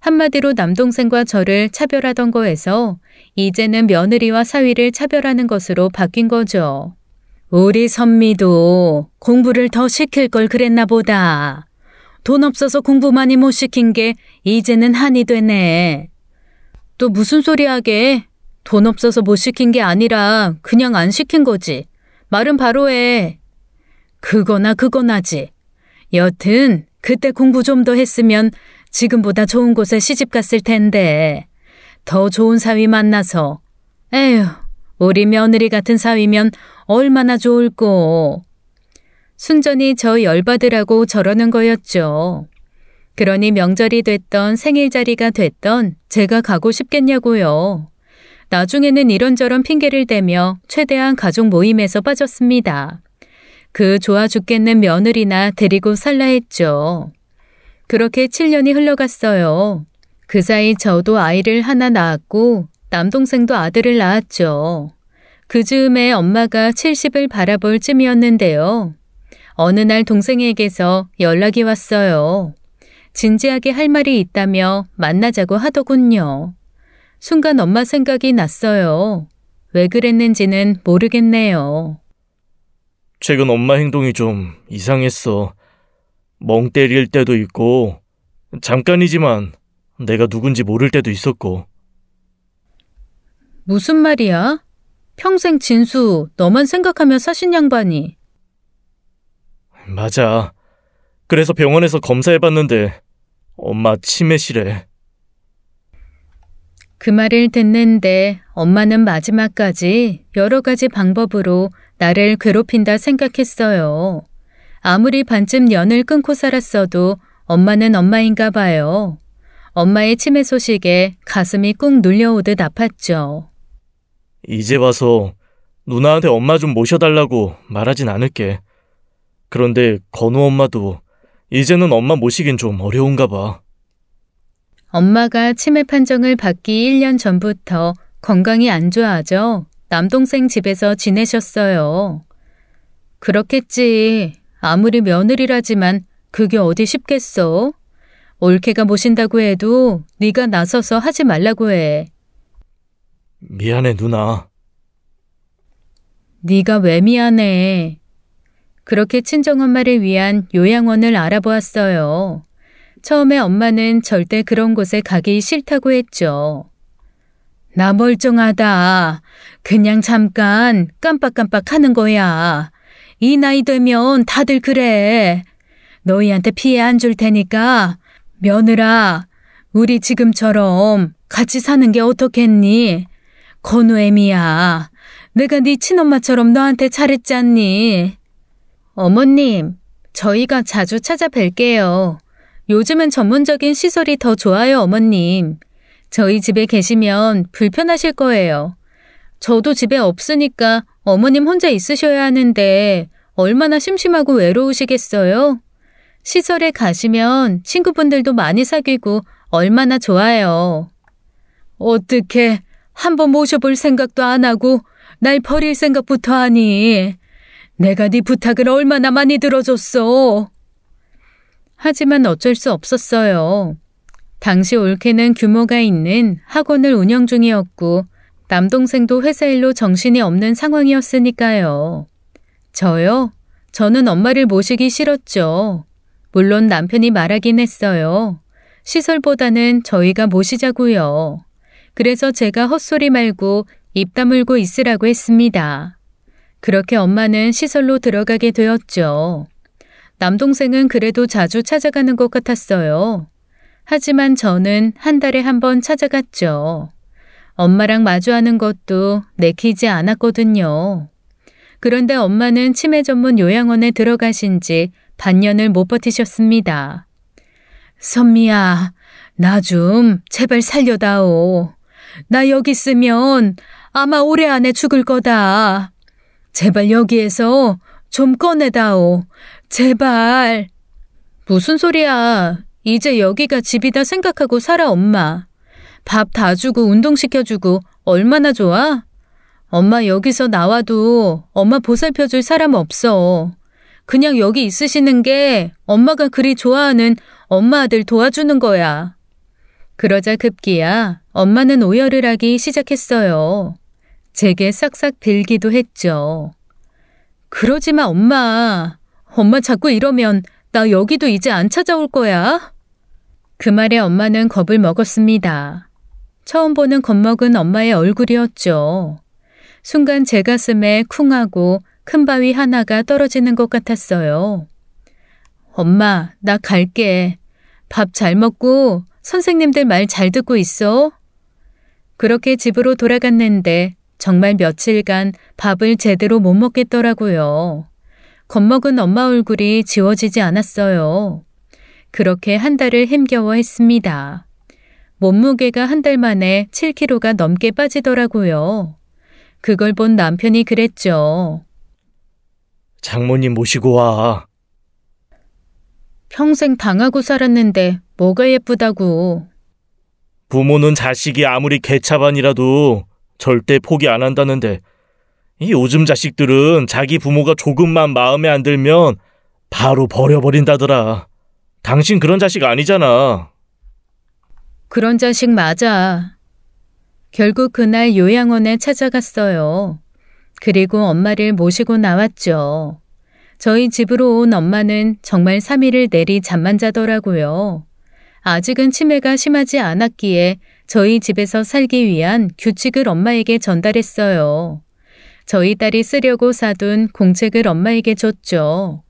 한마디로 남동생과 저를 차별하던 거에서 이제는 며느리와 사위를 차별하는 것으로 바뀐 거죠. 우리 선미도 공부를 더 시킬 걸 그랬나 보다. 돈 없어서 공부 많이 못 시킨 게 이제는 한이 되네. 또 무슨 소리 하게? 돈 없어서 못 시킨 게 아니라 그냥 안 시킨 거지. 말은 바로 해. 그거나지. 여튼 그때 공부 좀 더 했으면 지금보다 좋은 곳에 시집 갔을 텐데. 더 좋은 사위 만나서. 에휴, 우리 며느리 같은 사위면 얼마나 좋을꼬. 순전히 저 열받으라고 저러는 거였죠. 그러니 명절이 됐던 생일자리가 됐던 제가 가고 싶겠냐고요. 나중에는 이런저런 핑계를 대며 최대한 가족 모임에서 빠졌습니다. 그 좋아 죽겠는 며느리나 데리고 살라 했죠. 그렇게 7년이 흘러갔어요. 그 사이 저도 아이를 하나 낳았고 남동생도 아들을 낳았죠. 그 즈음에 엄마가 70을 바라볼 쯤이었는데요. 어느 날 동생에게서 연락이 왔어요. 진지하게 할 말이 있다며 만나자고 하더군요. 순간 엄마 생각이 났어요. 왜 그랬는지는 모르겠네요. 최근 엄마 행동이 좀 이상했어. 멍 때릴 때도 있고 잠깐이지만 내가 누군지 모를 때도 있었고. 무슨 말이야? 평생 진수 너만 생각하며 사신 양반이. 맞아. 그래서 병원에서 검사해봤는데 엄마 치매시래. 그 말을 듣는데 엄마는 마지막까지 여러 가지 방법으로 나를 괴롭힌다 생각했어요. 아무리 반쯤 연을 끊고 살았어도 엄마는 엄마인가 봐요. 엄마의 치매 소식에 가슴이 꾹 눌려오듯 아팠죠. 이제 와서 누나한테 엄마 좀 모셔달라고 말하진 않을게. 그런데 건우 엄마도 이제는 엄마 모시긴 좀 어려운가 봐. 엄마가 치매 판정을 받기 1년 전부터 건강이 안 좋아져 남동생 집에서 지내셨어요. 그렇겠지. 아무리 며느리라지만 그게 어디 쉽겠어? 올케가 모신다고 해도 네가 나서서 하지 말라고 해. 미안해 누나. 네가 왜 미안해. 그렇게 친정엄마를 위한 요양원을 알아보았어요. 처음에 엄마는 절대 그런 곳에 가기 싫다고 했죠. 나 멀쩡하다. 그냥 잠깐 깜빡깜빡 하는 거야. 이 나이 되면 다들 그래. 너희한테 피해 안 줄 테니까 며느라, 우리 지금처럼 같이 사는 게 어떻겠니? 건우애미야, 내가 네 친엄마처럼 너한테 잘했잖니. 어머님, 저희가 자주 찾아뵐게요. 요즘은 전문적인 시설이 더 좋아요, 어머님. 저희 집에 계시면 불편하실 거예요. 저도 집에 없으니까 어머님 혼자 있으셔야 하는데 얼마나 심심하고 외로우시겠어요? 시설에 가시면 친구분들도 많이 사귀고 얼마나 좋아요. 어떻게 한번 모셔볼 생각도 안 하고 날 버릴 생각부터 하니? 내가 네 부탁을 얼마나 많이 들어줬어. 하지만 어쩔 수 없었어요. 당시 올케는 규모가 있는 학원을 운영 중이었고 남동생도 회사 일로 정신이 없는 상황이었으니까요. 저요? 저는 엄마를 모시기 싫었죠. 물론 남편이 말하긴 했어요. 시설보다는 저희가 모시자고요. 그래서 제가 헛소리 말고 입 다물고 있으라고 했습니다. 그렇게 엄마는 시설로 들어가게 되었죠. 남동생은 그래도 자주 찾아가는 것 같았어요. 하지만 저는 한 달에 한 번 찾아갔죠. 엄마랑 마주하는 것도 내키지 않았거든요. 그런데 엄마는 치매 전문 요양원에 들어가신 지 반년을 못 버티셨습니다. 선미야, 나 좀 제발 살려다오. 나 여기 있으면 아마 올해 안에 죽을 거다. 제발 여기에서 좀 꺼내다오. 제발. 무슨 소리야. 이제 여기가 집이다 생각하고 살아, 엄마. 밥 다 주고 운동시켜주고 얼마나 좋아? 엄마 여기서 나와도 엄마 보살펴줄 사람 없어. 그냥 여기 있으시는 게 엄마가 그리 좋아하는 엄마 아들 도와주는 거야. 그러자 급기야 엄마는 오열을 하기 시작했어요. 제게 싹싹 빌기도 했죠. 그러지 마, 엄마. 엄마 자꾸 이러면 나 여기도 이제 안 찾아올 거야. 그 말에 엄마는 겁을 먹었습니다. 처음 보는 겁먹은 엄마의 얼굴이었죠. 순간 제 가슴에 쿵하고 큰 바위 하나가 떨어지는 것 같았어요. 엄마, 나 갈게. 밥 잘 먹고 선생님들 말 잘 듣고 있어. 그렇게 집으로 돌아갔는데 정말 며칠간 밥을 제대로 못 먹겠더라고요. 겁먹은 엄마 얼굴이 지워지지 않았어요. 그렇게 한 달을 힘겨워했습니다. 몸무게가 한 달 만에 7kg가 넘게 빠지더라고요. 그걸 본 남편이 그랬죠. 장모님 모시고 와. 평생 당하고 살았는데 뭐가 예쁘다고. 부모는 자식이 아무리 개차반이라도 절대 포기 안 한다는데 이 요즘 자식들은 자기 부모가 조금만 마음에 안 들면 바로 버려버린다더라. 당신 그런 자식 아니잖아. 그런 자식 맞아. 결국 그날 요양원에 찾아갔어요. 그리고 엄마를 모시고 나왔죠. 저희 집으로 온 엄마는 정말 3일을 내리 잠만 자더라고요. 아직은 치매가 심하지 않았기에 저희 집에서 살기 위한 규칙을 엄마에게 전달했어요. 저희 딸이 쓰려고 사둔 공책을 엄마에게 줬죠.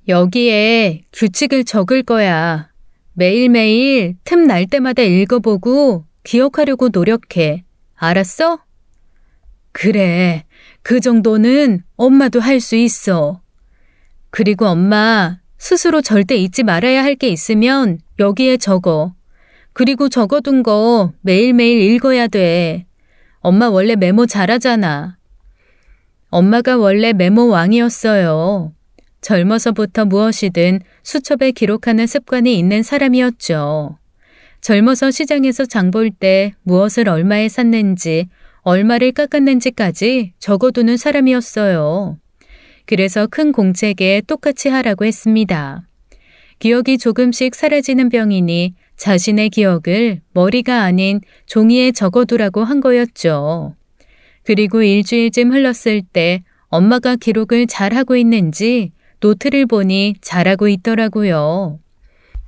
여기에 규칙을 적을 거야. 매일매일 틈 날 때마다 읽어보고 기억하려고 노력해. 알았어? 그래, 그 정도는 엄마도 할 수 있어. 그리고 엄마, 스스로 절대 잊지 말아야 할 게 있으면 여기에 적어. 그리고 적어둔 거 매일매일 읽어야 돼. 엄마 원래 메모 잘하잖아. 엄마가 원래 메모 왕이었어요. 젊어서부터 무엇이든 수첩에 기록하는 습관이 있는 사람이었죠. 젊어서 시장에서 장 볼 때 무엇을 얼마에 샀는지, 얼마를 깎았는지까지 적어두는 사람이었어요. 그래서 큰 공책에 똑같이 하라고 했습니다. 기억이 조금씩 사라지는 병이니 자신의 기억을 머리가 아닌 종이에 적어두라고 한 거였죠. 그리고 일주일쯤 흘렀을 때 엄마가 기록을 잘하고 있는지 노트를 보니 잘하고 있더라고요.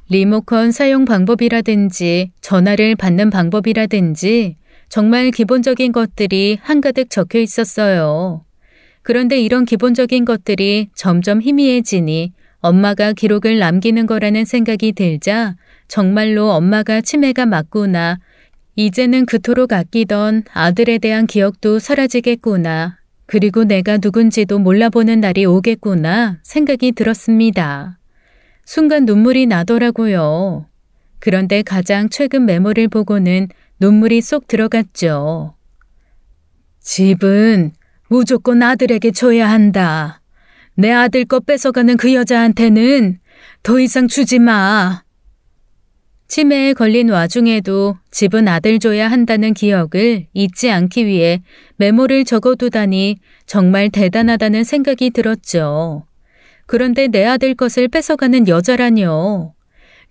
리모컨 사용 방법이라든지 전화를 받는 방법이라든지 정말 기본적인 것들이 한가득 적혀 있었어요. 그런데 이런 기본적인 것들이 점점 희미해지니 엄마가 기록을 남기는 거라는 생각이 들자 정말로 엄마가 치매가 맞구나. 이제는 그토록 아끼던 아들에 대한 기억도 사라지겠구나. 그리고 내가 누군지도 몰라보는 날이 오겠구나 생각이 들었습니다. 순간 눈물이 나더라고요. 그런데 가장 최근 메모를 보고는 눈물이 쏙 들어갔죠. 집은 무조건 아들에게 줘야 한다. 내 아들 거 뺏어가는 그 여자한테는 더 이상 주지 마. 치매에 걸린 와중에도 집은 아들 줘야 한다는 기억을 잊지 않기 위해 메모를 적어두다니 정말 대단하다는 생각이 들었죠. 그런데 내 아들 것을 뺏어가는 여자라뇨.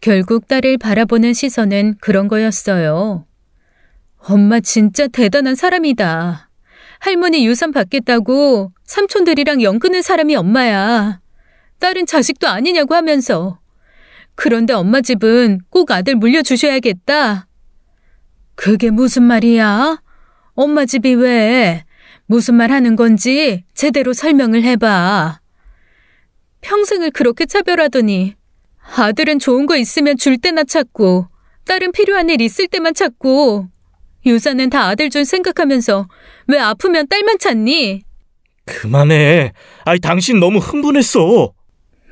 결국 딸을 바라보는 시선은 그런 거였어요. 엄마 진짜 대단한 사람이다. 할머니 유산 받겠다고 삼촌들이랑 연 끊은 사람이 엄마야. 딸은 자식도 아니냐고 하면서. 그런데 엄마 집은 꼭 아들 물려주셔야겠다. 그게 무슨 말이야? 엄마 집이 왜? 무슨 말 하는 건지 제대로 설명을 해봐. 평생을 그렇게 차별하더니 아들은 좋은 거 있으면 줄 때나 찾고 딸은 필요한 일 있을 때만 찾고 유산은 다 아들 줄 생각하면서 왜 아프면 딸만 찾니? 그만해. 아이, 당신 너무 흥분했어.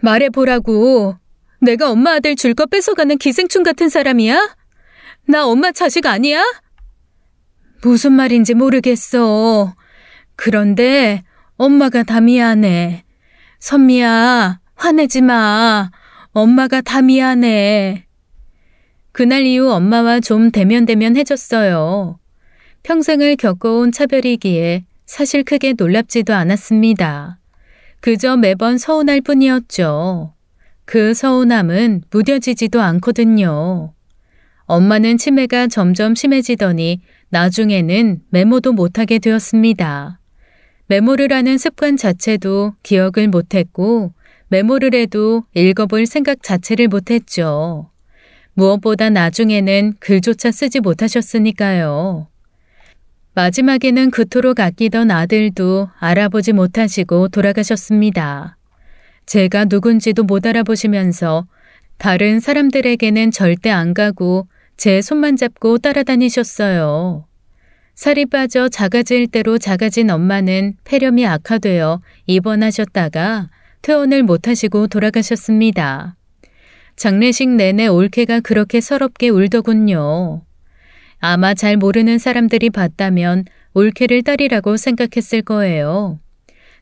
말해보라고. 내가 엄마 아들 줄 거 뺏어가는 기생충 같은 사람이야? 나 엄마 자식 아니야? 무슨 말인지 모르겠어. 그런데 엄마가 다 미안해. 선미야, 화내지 마. 엄마가 다 미안해. 그날 이후 엄마와 좀 대면대면해졌어요. 평생을 겪어온 차별이기에 사실 크게 놀랍지도 않았습니다. 그저 매번 서운할 뿐이었죠. 그 서운함은 무뎌지지도 않거든요. 엄마는 치매가 점점 심해지더니 나중에는 메모도 못하게 되었습니다. 메모를 하는 습관 자체도 기억을 못했고 메모를 해도 읽어볼 생각 자체를 못했죠. 무엇보다 나중에는 글조차 쓰지 못하셨으니까요. 마지막에는 그토록 아끼던 아들도 알아보지 못하시고 돌아가셨습니다. 제가 누군지도 못 알아보시면서 다른 사람들에게는 절대 안 가고 제 손만 잡고 따라다니셨어요. 살이 빠져 작아질 대로 작아진 엄마는 폐렴이 악화되어 입원하셨다가 퇴원을 못하시고 돌아가셨습니다. 장례식 내내 올케가 그렇게 서럽게 울더군요. 아마 잘 모르는 사람들이 봤다면 올케를 딸이라고 생각했을 거예요.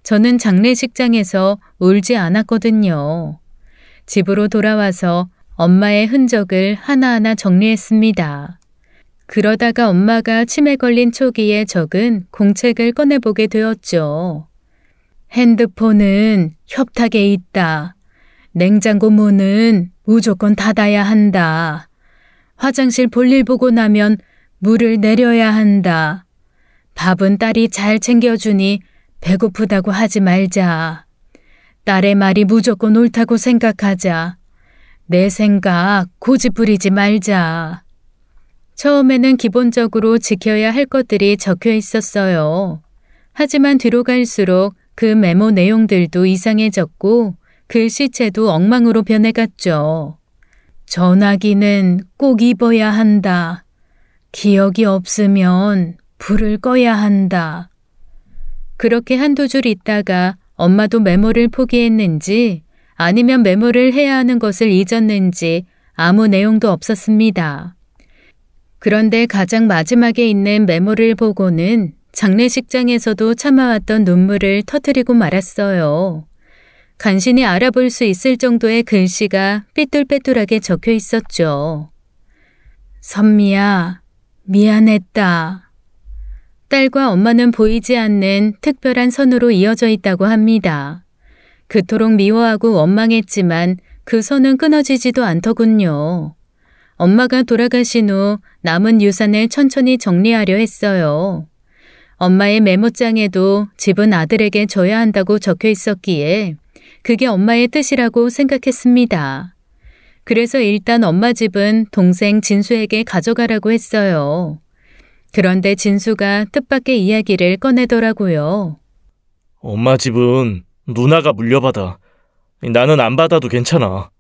저는 장례식장에서 울지 않았거든요. 집으로 돌아와서 엄마의 흔적을 하나하나 정리했습니다. 그러다가 엄마가 치매 걸린 초기에 적은 공책을 꺼내보게 되었죠. 핸드폰은 협탁에 있다. 냉장고 문은 무조건 닫아야 한다. 화장실 볼일 보고 나면 물을 내려야 한다. 밥은 딸이 잘 챙겨주니 배고프다고 하지 말자. 딸의 말이 무조건 옳다고 생각하자. 내 생각 고집 부리지 말자. 처음에는 기본적으로 지켜야 할 것들이 적혀 있었어요. 하지만 뒤로 갈수록 그 메모 내용들도 이상해졌고 글씨체도 엉망으로 변해갔죠. 전화기는 꼭 입어야 한다. 기억이 없으면 불을 꺼야 한다. 그렇게 한두 줄 있다가 엄마도 메모를 포기했는지 아니면 메모를 해야 하는 것을 잊었는지 아무 내용도 없었습니다. 그런데 가장 마지막에 있는 메모를 보고는 장례식장에서도 참아왔던 눈물을 터뜨리고 말았어요. 간신히 알아볼 수 있을 정도의 글씨가 삐뚤빼뚤하게 적혀 있었죠. 선미야, 미안했다. 딸과 엄마는 보이지 않는 특별한 선으로 이어져 있다고 합니다. 그토록 미워하고 원망했지만 그 선은 끊어지지도 않더군요. 엄마가 돌아가신 후 남은 유산을 천천히 정리하려 했어요. 엄마의 메모장에도 집은 아들에게 줘야 한다고 적혀 있었기에 그게 엄마의 뜻이라고 생각했습니다. 그래서 일단 엄마 집은 동생 진수에게 가져가라고 했어요. 그런데 진수가 뜻밖의 이야기를 꺼내더라고요. 엄마 집은 누나가 물려받아. 나는 안 받아도 괜찮아.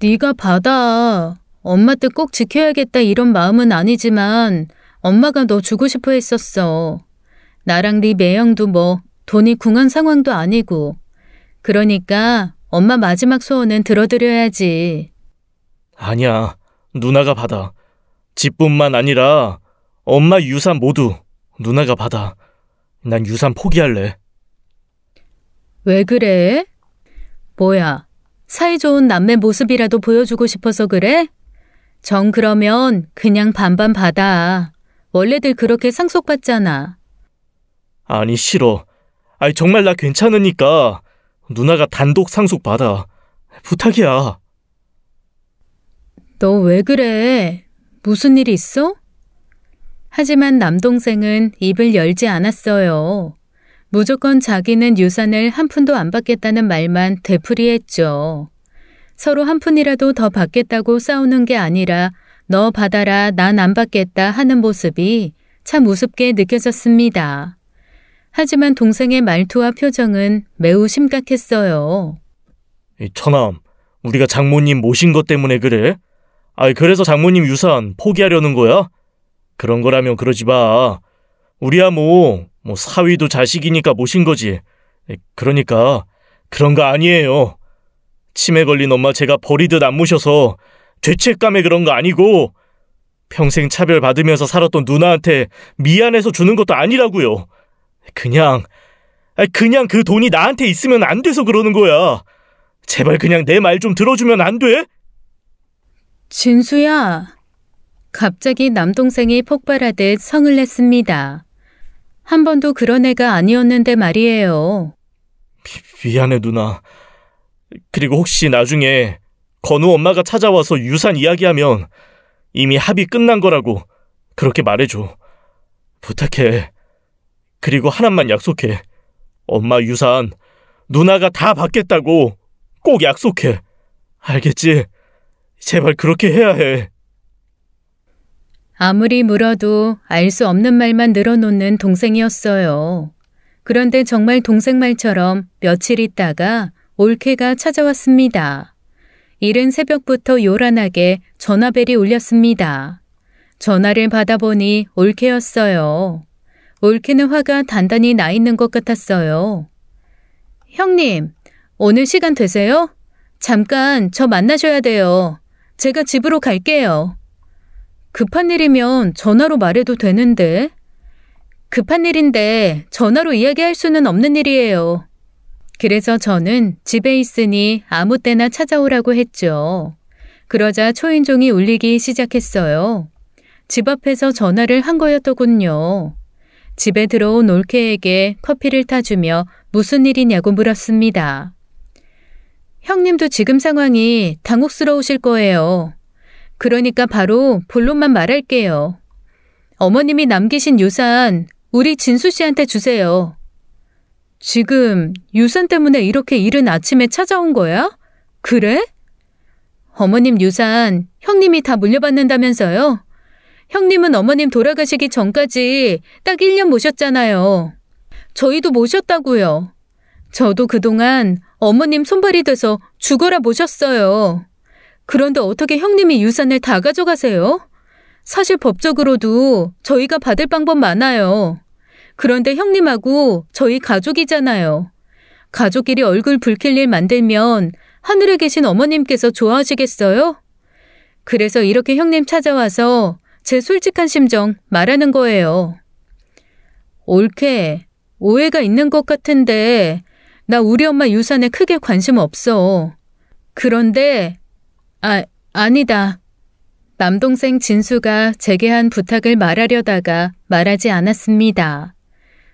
네가 받아. 엄마 뜻 꼭 지켜야겠다 이런 마음은 아니지만 엄마가 너 주고 싶어 했었어. 나랑 네 매형도 뭐 돈이 궁한 상황도 아니고. 그러니까 엄마 마지막 소원은 들어드려야지. 아니야. 누나가 받아. 집뿐만 아니라 엄마 유산 모두 누나가 받아. 난 유산 포기할래. 왜 그래? 뭐야, 사이좋은 남매 모습이라도 보여주고 싶어서 그래? 정 그러면 그냥 반반 받아. 원래들 그렇게 상속받잖아. 아니 싫어. 아니 정말 나 괜찮으니까 누나가 단독 상속받아. 부탁이야. 너 왜 그래? 무슨 일 있어? 하지만 남동생은 입을 열지 않았어요. 무조건 자기는 유산을 한 푼도 안 받겠다는 말만 되풀이했죠. 서로 한 푼이라도 더 받겠다고 싸우는 게 아니라 너 받아라 난 안 받겠다 하는 모습이 참 우습게 느껴졌습니다. 하지만 동생의 말투와 표정은 매우 심각했어요. 처남, 우리가 장모님 모신 것 때문에 그래? 아이 그래서 장모님 유산 포기하려는 거야? 그런 거라면 그러지 마. 우리야 뭐 사위도 자식이니까 모신 거지. 그러니까 그런 거 아니에요. 치매 걸린 엄마 제가 버리듯 안 모셔서 죄책감에 그런 거 아니고 평생 차별받으면서 살았던 누나한테 미안해서 주는 것도 아니라고요. 그냥 그 돈이 나한테 있으면 안 돼서 그러는 거야. 제발 그냥 내 말 좀 들어주면 안 돼? 진수야. 갑자기 남동생이 폭발하듯 성을 냈습니다. 한 번도 그런 애가 아니었는데 말이에요. 미안해 누나. 그리고 혹시 나중에 건우 엄마가 찾아와서 유산 이야기하면 이미 합의 끝난 거라고 그렇게 말해줘. 부탁해. 그리고 하나만 약속해. 엄마 유산 누나가 다 받겠다고 꼭 약속해. 알겠지? 제발 그렇게 해야 해. 아무리 물어도 알 수 없는 말만 늘어놓는 동생이었어요. 그런데 정말 동생 말처럼 며칠 있다가 올케가 찾아왔습니다. 이른 새벽부터 요란하게 전화벨이 울렸습니다. 전화를 받아보니 올케였어요. 올케는 화가 단단히 나 있는 것 같았어요. 형님, 오늘 시간 되세요? 잠깐 저 만나셔야 돼요. 제가 집으로 갈게요. 급한 일이면 전화로 말해도 되는데. 급한 일인데 전화로 이야기할 수는 없는 일이에요. 그래서 저는 집에 있으니 아무 때나 찾아오라고 했죠. 그러자 초인종이 울리기 시작했어요. 집 앞에서 전화를 한 거였더군요. 집에 들어온 올케에게 커피를 타주며 무슨 일이냐고 물었습니다. 형님도 지금 상황이 당혹스러우실 거예요. 그러니까 바로 본론만 말할게요. 어머님이 남기신 유산 우리 진수 씨한테 주세요. 지금 유산 때문에 이렇게 이른 아침에 찾아온 거야? 그래? 어머님 유산 형님이 다 물려받는다면서요? 형님은 어머님 돌아가시기 전까지 딱 1년 모셨잖아요. 저희도 모셨다고요. 저도 그동안 어머님 손발이 돼서 죽어라 모셨어요. 그런데 어떻게 형님이 유산을 다 가져가세요? 사실 법적으로도 저희가 받을 방법 많아요. 그런데 형님하고 저희 가족이잖아요. 가족끼리 얼굴 붉힐 일 만들면 하늘에 계신 어머님께서 좋아하시겠어요? 그래서 이렇게 형님 찾아와서 제 솔직한 심정 말하는 거예요. 올케, 오해가 있는 것 같은데 나 우리 엄마 유산에 크게 관심 없어. 그런데 아니다. 남동생 진수가 제게 한 부탁을 말하려다가 말하지 않았습니다.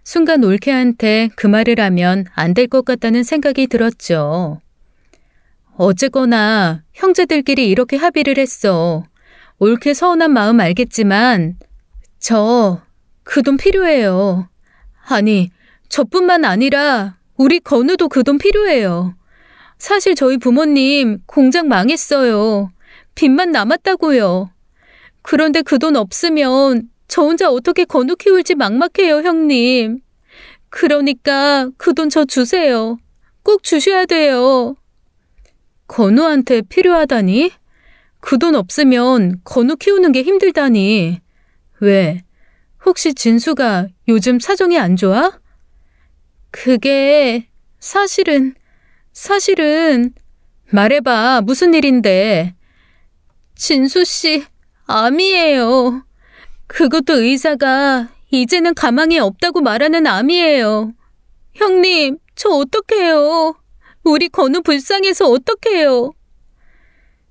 순간 올케한테 그 말을 하면 안 될 것 같다는 생각이 들었죠. 어쨌거나 형제들끼리 이렇게 합의를 했어. 올케 서운한 마음 알겠지만 그 돈 필요해요. 아니, 저뿐만 아니라 우리 건우도 그 돈 필요해요. 사실 저희 부모님 공장 망했어요. 빚만 남았다고요. 그런데 그 돈 없으면 저 혼자 어떻게 건우 키울지 막막해요, 형님. 그러니까 그 돈 저 주세요. 꼭 주셔야 돼요. 건우한테 필요하다니? 그 돈 없으면 건우 키우는 게 힘들다니. 왜? 혹시 진수가 요즘 사정이 안 좋아? 그게 사실은 말해봐. 무슨 일인데? 진수 씨 암이에요. 그것도 의사가 이제는 가망이 없다고 말하는 암이에요. 형님, 저 어떡해요? 우리 건우 불쌍해서 어떡해요?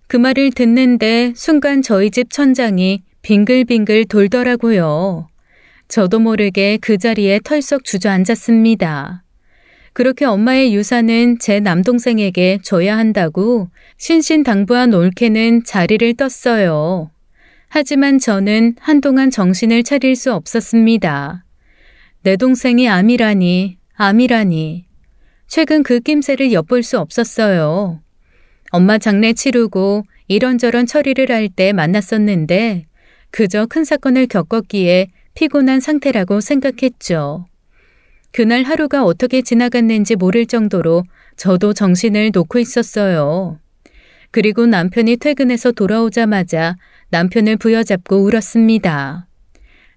그 말을 듣는데 순간 저희 집 천장이 빙글빙글 돌더라고요. 저도 모르게 그 자리에 털썩 주저앉았습니다. 그렇게 엄마의 유산은 제 남동생에게 줘야 한다고 신신당부한 올케는 자리를 떴어요. 하지만 저는 한동안 정신을 차릴 수 없었습니다. 내 동생이 암이라니. 최근 그 낌새를 엿볼 수 없었어요. 엄마 장례 치르고 이런저런 처리를 할 때 만났었는데 그저 큰 사건을 겪었기에 피곤한 상태라고 생각했죠. 그날 하루가 어떻게 지나갔는지 모를 정도로 저도 정신을 놓고 있었어요. 그리고 남편이 퇴근해서 돌아오자마자 남편을 부여잡고 울었습니다.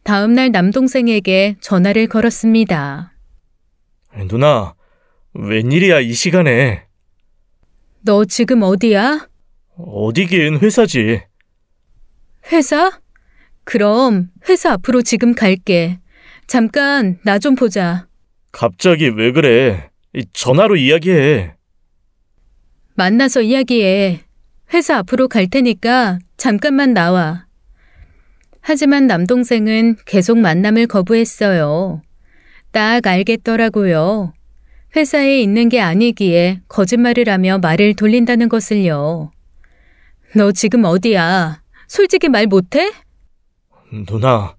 다음 날 남동생에게 전화를 걸었습니다. 누나, 웬일이야 이 시간에? 너 지금 어디야? 어디긴 회사지. 회사? 그럼 회사 앞으로 지금 갈게. 잠깐 나 좀 보자. 갑자기 왜 그래? 전화로 이야기해. 만나서 이야기해. 회사 앞으로 갈 테니까 잠깐만 나와. 하지만 남동생은 계속 만남을 거부했어요. 딱 알겠더라고요. 회사에 있는 게 아니기에 거짓말을 하며 말을 돌린다는 것을요. 너 지금 어디야? 솔직히 말 못해? 누나,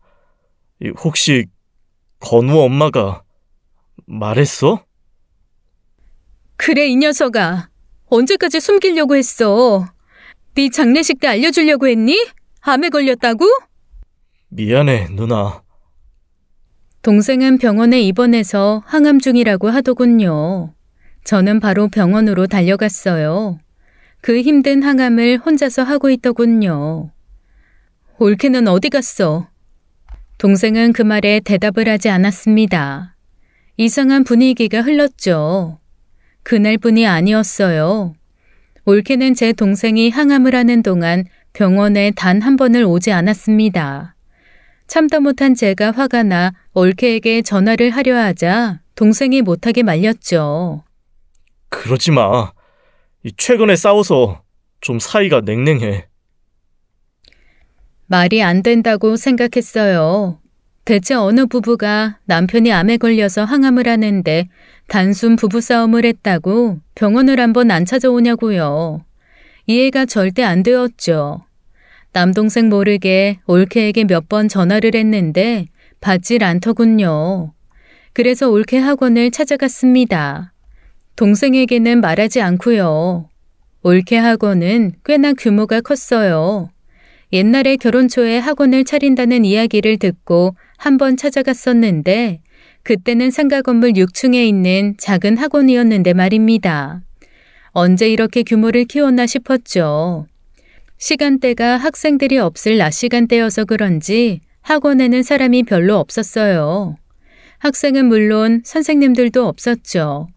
혹시 건우 엄마가 말했어? 그래, 이 녀석아. 언제까지 숨기려고 했어? 네 장례식 때 알려주려고 했니? 암에 걸렸다고? 미안해, 누나. 동생은 병원에 입원해서 항암 중이라고 하더군요. 저는 바로 병원으로 달려갔어요. 그 힘든 항암을 혼자서 하고 있더군요. 올케는 어디 갔어? 동생은 그 말에 대답을 하지 않았습니다. 이상한 분위기가 흘렀죠. 그날뿐이 아니었어요. 올케는 제 동생이 항암을 하는 동안 병원에 단 한 번을 오지 않았습니다. 참다 못한 제가 화가 나 올케에게 전화를 하려 하자 동생이 못하게 말렸죠. 그러지 마. 최근에 싸워서 좀 사이가 냉랭해. 말이 안 된다고 생각했어요. 대체 어느 부부가 남편이 암에 걸려서 항암을 하는데 단순 부부싸움을 했다고 병원을 한번 안 찾아오냐고요. 이해가 절대 안 되었죠. 남동생 모르게 올케에게 몇 번 전화를 했는데 받질 않더군요. 그래서 올케 학원을 찾아갔습니다. 동생에게는 말하지 않고요. 올케 학원은 꽤나 규모가 컸어요. 옛날에 결혼 초에 학원을 차린다는 이야기를 듣고 한번 찾아갔었는데 그때는 상가 건물 6층에 있는 작은 학원이었는데 말입니다. 언제 이렇게 규모를 키웠나 싶었죠. 시간대가 학생들이 없을 낮 시간대여서 그런지 학원에는 사람이 별로 없었어요. 학생은 물론 선생님들도 없었죠.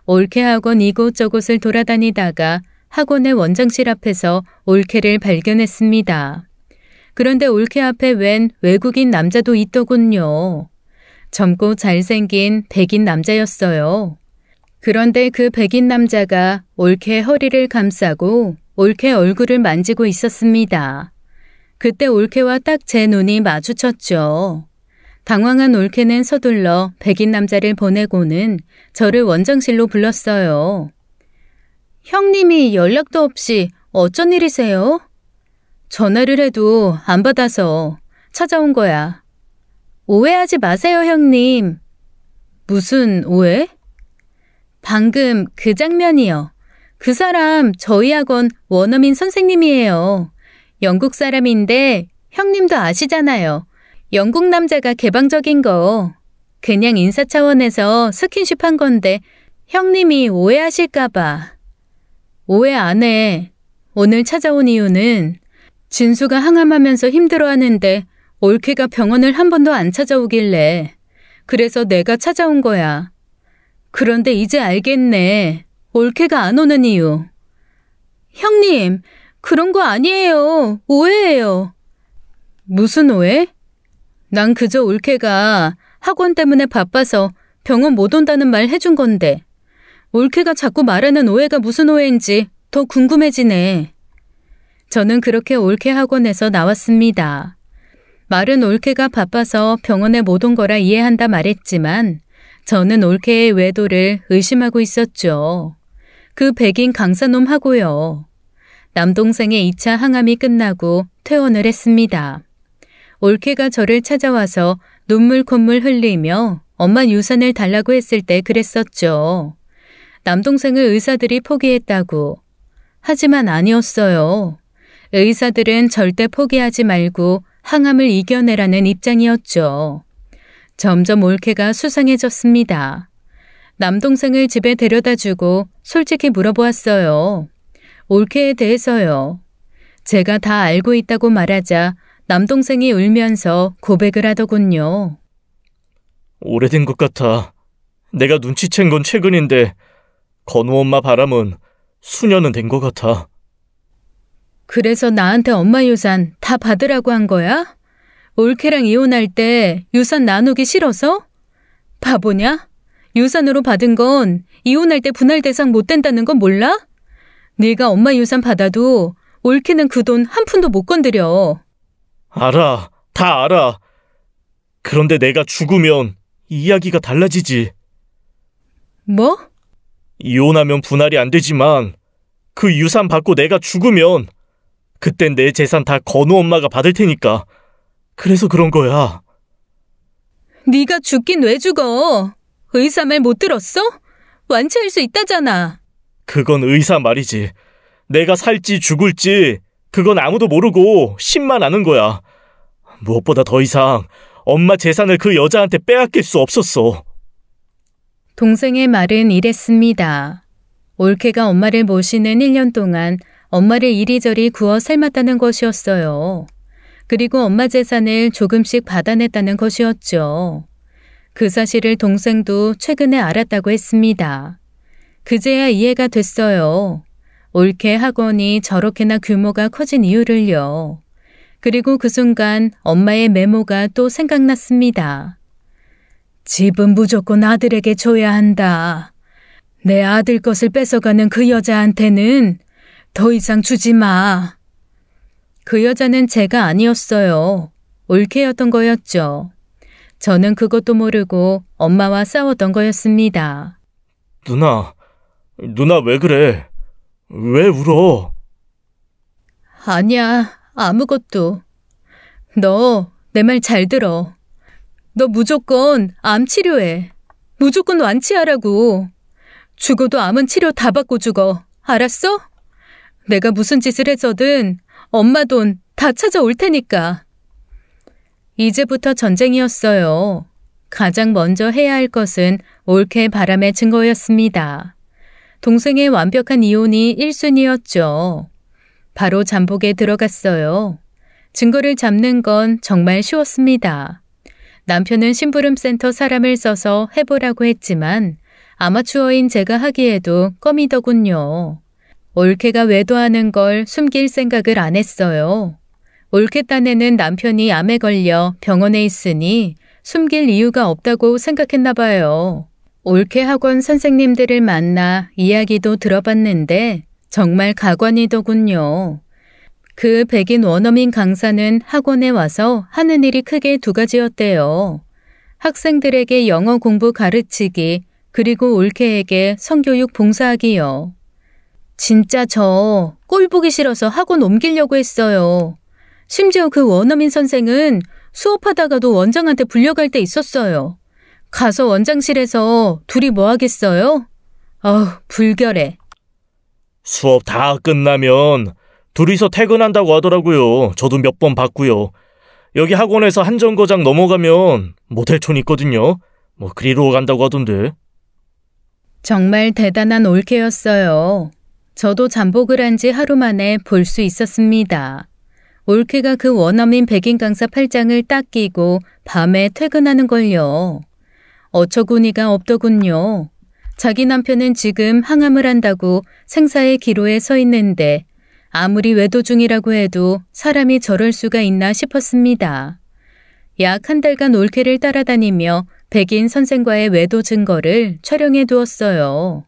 올케 학원 이곳저곳을 돌아다니다가 학원의 원장실 앞에서 올케를 발견했습니다. 그런데 올케 앞에 웬 외국인 남자도 있더군요. 젊고 잘생긴 백인 남자였어요. 그런데 그 백인 남자가 올케 허리를 감싸고 올케 얼굴을 만지고 있었습니다. 그때 올케와 딱 제 눈이 마주쳤죠. 당황한 올케는 서둘러 백인 남자를 보내고는 저를 원장실로 불렀어요. 형님이 연락도 없이 어쩐 일이세요? 전화를 해도 안 받아서 찾아온 거야. 오해하지 마세요, 형님. 무슨 오해? 방금 그 장면이요. 그 사람 저희 학원 원어민 선생님이에요. 영국 사람인데 형님도 아시잖아요. 영국 남자가 개방적인 거. 그냥 인사 차원에서 스킨십 한 건데 형님이 오해하실까 봐. 오해 안 해. 오늘 찾아온 이유는 진수가 항암하면서 힘들어하는데 올케가 병원을 한 번도 안 찾아오길래 그래서 내가 찾아온 거야. 그런데 이제 알겠네. 올케가 안 오는 이유. 형님, 그런 거 아니에요. 오해예요. 무슨 오해? 난 그저 올케가 학원 때문에 바빠서 병원 못 온다는 말 해준 건데 올케가 자꾸 말하는 오해가 무슨 오해인지 더 궁금해지네. 저는 그렇게 올케 학원에서 나왔습니다. 말은 올케가 바빠서 병원에 못 온 거라 이해한다 말했지만 저는 올케의 외도를 의심하고 있었죠. 그 백인 강사놈하고요. 남동생의 2차 항암이 끝나고 퇴원을 했습니다. 올케가 저를 찾아와서 눈물 콧물 흘리며 엄마 유산을 달라고 했을 때 그랬었죠. 남동생을 의사들이 포기했다고. 하지만 아니었어요. 의사들은 절대 포기하지 말고 항암을 이겨내라는 입장이었죠. 점점 올케가 수상해졌습니다. 남동생을 집에 데려다주고 솔직히 물어보았어요. 올케에 대해서요. 제가 다 알고 있다고 말하자 남동생이 울면서 고백을 하더군요. 오래된 것 같아. 내가 눈치챈 건 최근인데 건우 엄마 바람은 수년은 된 것 같아. 그래서 나한테 엄마 유산 다 받으라고 한 거야? 올케랑 이혼할 때 유산 나누기 싫어서? 바보냐? 유산으로 받은 건 이혼할 때 분할 대상 못 된다는 건 몰라? 네가 엄마 유산 받아도 올케는 그 돈 한 푼도 못 건드려. 알아. 다 알아. 그런데 내가 죽으면 이야기가 달라지지. 뭐? 이혼하면 분할이 안 되지만 그 유산 받고 내가 죽으면 그땐 내 재산 다 건우 엄마가 받을 테니까. 그래서 그런 거야. 네가 죽긴 왜 죽어? 의사 말 못 들었어? 완치할 수 있다잖아. 그건 의사 말이지. 내가 살지 죽을지 그건 아무도 모르고 신만 아는 거야. 무엇보다 더 이상 엄마 재산을 그 여자한테 빼앗길 수 없었어. 동생의 말은 이랬습니다. 올케가 엄마를 모시는 1년 동안 엄마를 이리저리 구워 삶았다는 것이었어요. 그리고 엄마 재산을 조금씩 받아냈다는 것이었죠. 그 사실을 동생도 최근에 알았다고 했습니다. 그제야 이해가 됐어요. 올케 학원이 저렇게나 규모가 커진 이유를요. 그리고 그 순간 엄마의 메모가 또 생각났습니다. 집은 무조건 아들에게 줘야 한다. 내 아들 것을 뺏어가는 그 여자한테는 더 이상 주지 마. 그 여자는 제가 아니었어요. 올케였던 거였죠. 저는 그것도 모르고 엄마와 싸웠던 거였습니다. 누나 왜 그래? 왜 울어? 아니야, 아무것도. 너 내 말 잘 들어. 너 무조건 암 치료해. 무조건 완치하라고. 죽어도 암은 치료 다 받고 죽어. 알았어? 내가 무슨 짓을 해서든 엄마 돈 다 찾아올 테니까. 이제부터 전쟁이었어요. 가장 먼저 해야 할 것은 올케 바람의 증거였습니다. 동생의 완벽한 이혼이 1순위였죠. 바로 잠복에 들어갔어요. 증거를 잡는 건 정말 쉬웠습니다. 남편은 심부름센터 사람을 써서 해보라고 했지만 아마추어인 제가 하기에도 껌이더군요. 올케가 외도하는 걸 숨길 생각을 안 했어요. 올케 딴에는 남편이 암에 걸려 병원에 있으니 숨길 이유가 없다고 생각했나 봐요. 올케 학원 선생님들을 만나 이야기도 들어봤는데 정말 가관이더군요. 그 백인 원어민 강사는 학원에 와서 하는 일이 크게 두 가지였대요. 학생들에게 영어 공부 가르치기, 그리고 올케에게 성교육 봉사하기요. 진짜 저 꼴 보기 싫어서 학원 옮기려고 했어요. 심지어 그 원어민 선생은 수업하다가도 원장한테 불려갈 때 있었어요. 가서 원장실에서 둘이 뭐 하겠어요? 아우, 불결해. 수업 다 끝나면 둘이서 퇴근한다고 하더라고요. 저도 몇 번 봤고요. 여기 학원에서 한 정거장 넘어가면 모텔촌 있거든요. 뭐 그리로 간다고 하던데. 정말 대단한 올케였어요. 저도 잠복을 한 지 하루 만에 볼 수 있었습니다. 올케가 그 원어민 백인 강사 팔짱을 딱 끼고 밤에 퇴근하는 걸요. 어처구니가 없더군요. 자기 남편은 지금 항암을 한다고 생사의 기로에 서 있는데 아무리 외도 중이라고 해도 사람이 저럴 수가 있나 싶었습니다. 약 한 달간 올케를 따라다니며 백인 선생과의 외도 증거를 촬영해 두었어요.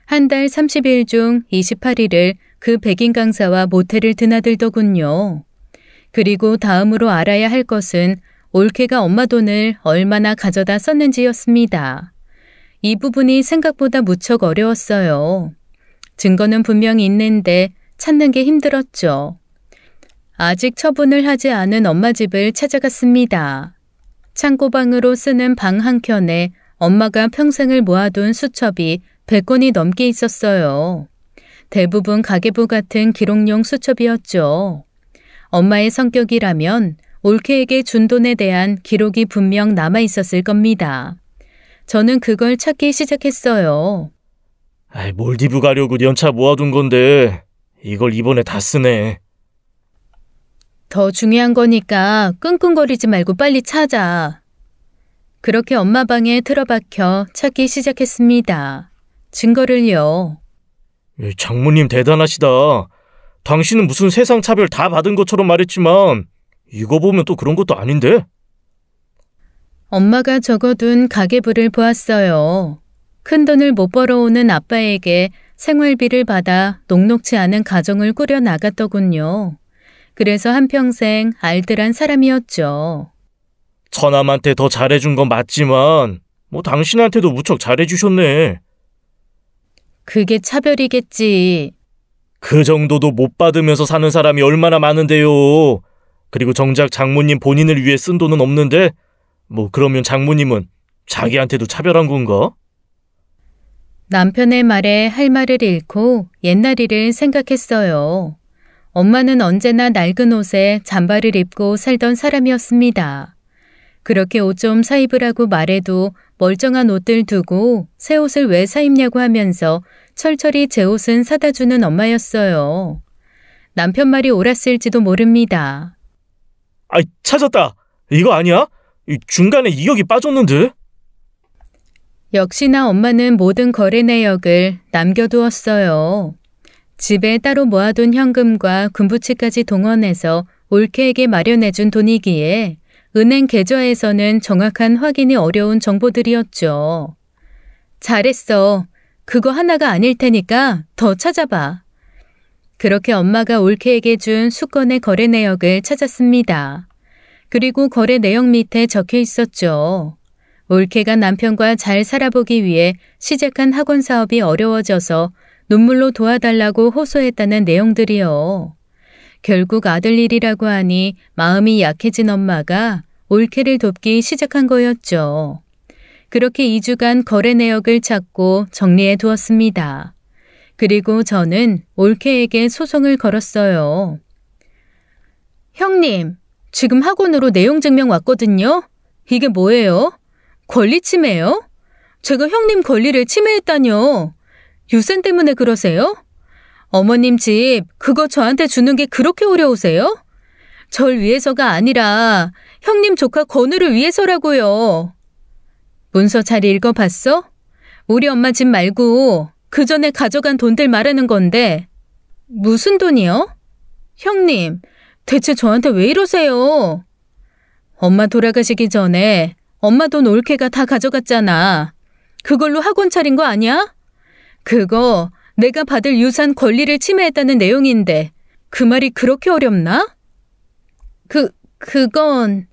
한 달 30일 중 28일을 그 백인 강사와 모텔을 드나들더군요. 그리고 다음으로 알아야 할 것은 올케가 엄마 돈을 얼마나 가져다 썼는지였습니다. 이 부분이 생각보다 무척 어려웠어요. 증거는 분명히 있는데 찾는 게 힘들었죠. 아직 처분을 하지 않은 엄마 집을 찾아갔습니다. 창고방으로 쓰는 방 한켠에 엄마가 평생을 모아둔 수첩이 100권이 넘게 있었어요. 대부분 가계부 같은 기록용 수첩이었죠. 엄마의 성격이라면 올케에게 준 돈에 대한 기록이 분명 남아 있었을 겁니다. 저는 그걸 찾기 시작했어요. 몰디브 가려고 연차 모아둔 건데 이걸 이번에 다 쓰네. 더 중요한 거니까 끙끙거리지 말고 빨리 찾아. 그렇게 엄마 방에 틀어박혀 찾기 시작했습니다. 증거를요. 장모님 대단하시다. 당신은 무슨 세상 차별 다 받은 것처럼 말했지만 이거 보면 또 그런 것도 아닌데? 엄마가 적어둔 가계부를 보았어요. 큰돈을 못 벌어오는 아빠에게 생활비를 받아 녹록지 않은 가정을 꾸려 나갔더군요. 그래서 한평생 알뜰한 사람이었죠. 처남한테 더 잘해준 건 맞지만 당신한테도 무척 잘해주셨네. 그게 차별이겠지. 그 정도도 못 받으면서 사는 사람이 얼마나 많은데요. 그리고 정작 장모님 본인을 위해 쓴 돈은 없는데 그러면 장모님은 자기한테도 차별한 건가? 남편의 말에 할 말을 잃고 옛날 일을 생각했어요. 엄마는 언제나 낡은 옷에 잠바를 입고 살던 사람이었습니다. 그렇게 옷 좀 사입으라고 말해도 멀쩡한 옷들 두고 새 옷을 왜 사입냐고 하면서 철철이 제 옷은 사다 주는 엄마였어요. 남편 말이 옳았을지도 모릅니다. 찾았다. 이거 아니야? 중간에 이역이 빠졌는데? 역시나 엄마는 모든 거래 내역을 남겨두었어요. 집에 따로 모아둔 현금과 군부치까지 동원해서 올케에게 마련해준 돈이기에 은행 계좌에서는 정확한 확인이 어려운 정보들이었죠. 잘했어. 그거 하나가 아닐 테니까 더 찾아봐. 그렇게 엄마가 올케에게 준 수건의 거래 내역을 찾았습니다. 그리고 거래 내역 밑에 적혀 있었죠. 올케가 남편과 잘 살아보기 위해 시작한 학원 사업이 어려워져서 눈물로 도와달라고 호소했다는 내용들이요. 결국 아들 일이라고 하니 마음이 약해진 엄마가 올케를 돕기 시작한 거였죠. 그렇게 2주간 거래 내역을 찾고 정리해 두었습니다. 그리고 저는 올케에게 소송을 걸었어요. 형님, 지금 학원으로 내용 증명 왔거든요. 이게 뭐예요? 권리 침해요? 제가 형님 권리를 침해했다뇨. 유산 때문에 그러세요? 어머님 집 그거 저한테 주는 게 그렇게 어려우세요? 절 위해서가 아니라 형님 조카 건우를 위해서라고요. 문서 잘 읽어봤어? 우리 엄마 집 말고 그 전에 가져간 돈들 말하는 건데. 무슨 돈이요? 형님, 대체 저한테 왜 이러세요? 엄마 돌아가시기 전에 엄마 돈 올케가 다 가져갔잖아. 그걸로 학원 차린 거 아니야? 그거 내가 받을 유산 권리를 침해했다는 내용인데 그 말이 그렇게 어렵나? 그건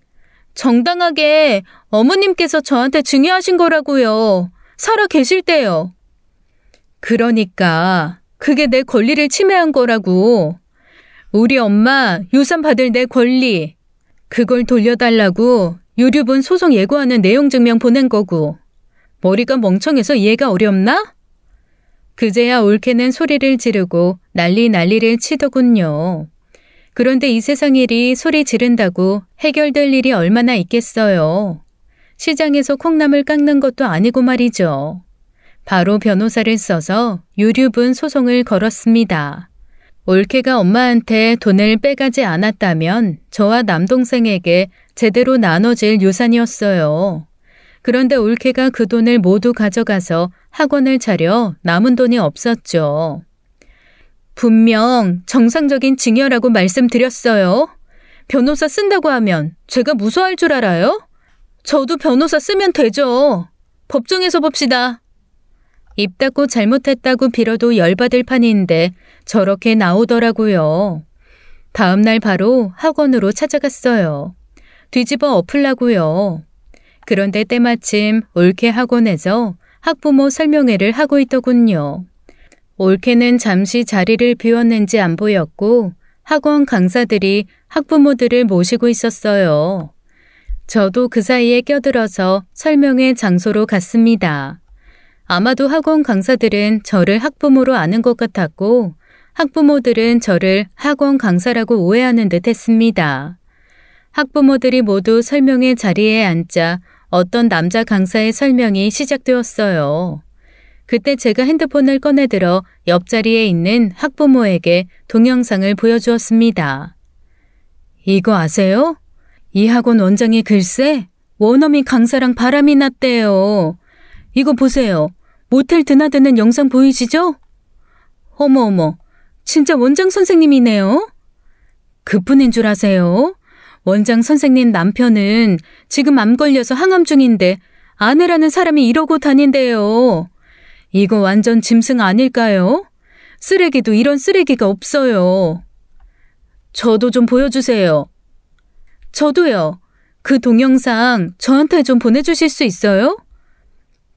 정당하게 어머님께서 저한테 증여하신 거라고요. 살아 계실 때요. 그러니까 그게 내 권리를 침해한 거라고. 우리 엄마 유산 받을 내 권리. 그걸 돌려달라고 유류분 소송 예고하는 내용 증명 보낸 거고. 머리가 멍청해서 이해가 어렵나? 그제야 올케는 소리를 지르고 난리를 치더군요. 그런데 이 세상 일이 소리 지른다고 해결될 일이 얼마나 있겠어요. 시장에서 콩나물 깎는 것도 아니고 말이죠. 바로 변호사를 써서 유류분 소송을 걸었습니다. 올케가 엄마한테 돈을 빼가지 않았다면 저와 남동생에게 제대로 나눠질 유산이었어요. 그런데 올케가 그 돈을 모두 가져가서 학원을 차려 남은 돈이 없었죠. 분명 정상적인 징여라고 말씀드렸어요. 변호사 쓴다고 하면 제가 무서워할 줄 알아요? 저도 변호사 쓰면 되죠. 법정에서 봅시다. 입 닫고 잘못했다고 빌어도 열받을 판인데 저렇게 나오더라고요. 다음 날 바로 학원으로 찾아갔어요. 뒤집어 엎으려고요. 그런데 때마침 올케 학원에서 학부모 설명회를 하고 있더군요. 올케는 잠시 자리를 비웠는지 안 보였고 학원 강사들이 학부모들을 모시고 있었어요. 저도 그 사이에 껴들어서 설명회 장소로 갔습니다. 아마도 학원 강사들은 저를 학부모로 아는 것 같았고 학부모들은 저를 학원 강사라고 오해하는 듯 했습니다. 학부모들이 모두 설명회 자리에 앉자 어떤 남자 강사의 설명이 시작되었어요. 그때 제가 핸드폰을 꺼내들어 옆자리에 있는 학부모에게 동영상을 보여주었습니다. 이거 아세요? 이 학원 원장이 글쎄 원어민 강사랑 바람이 났대요. 이거 보세요. 모텔 드나드는 영상 보이시죠? 어머, 진짜 원장 선생님이네요. 그뿐인 줄 아세요? 원장 선생님 남편은 지금 암 걸려서 항암 중인데 아내라는 사람이 이러고 다닌대요. 이거 완전 짐승 아닐까요? 쓰레기도 이런 쓰레기가 없어요. 저도 좀 보여주세요. 저도요. 그 동영상 저한테 좀 보내주실 수 있어요?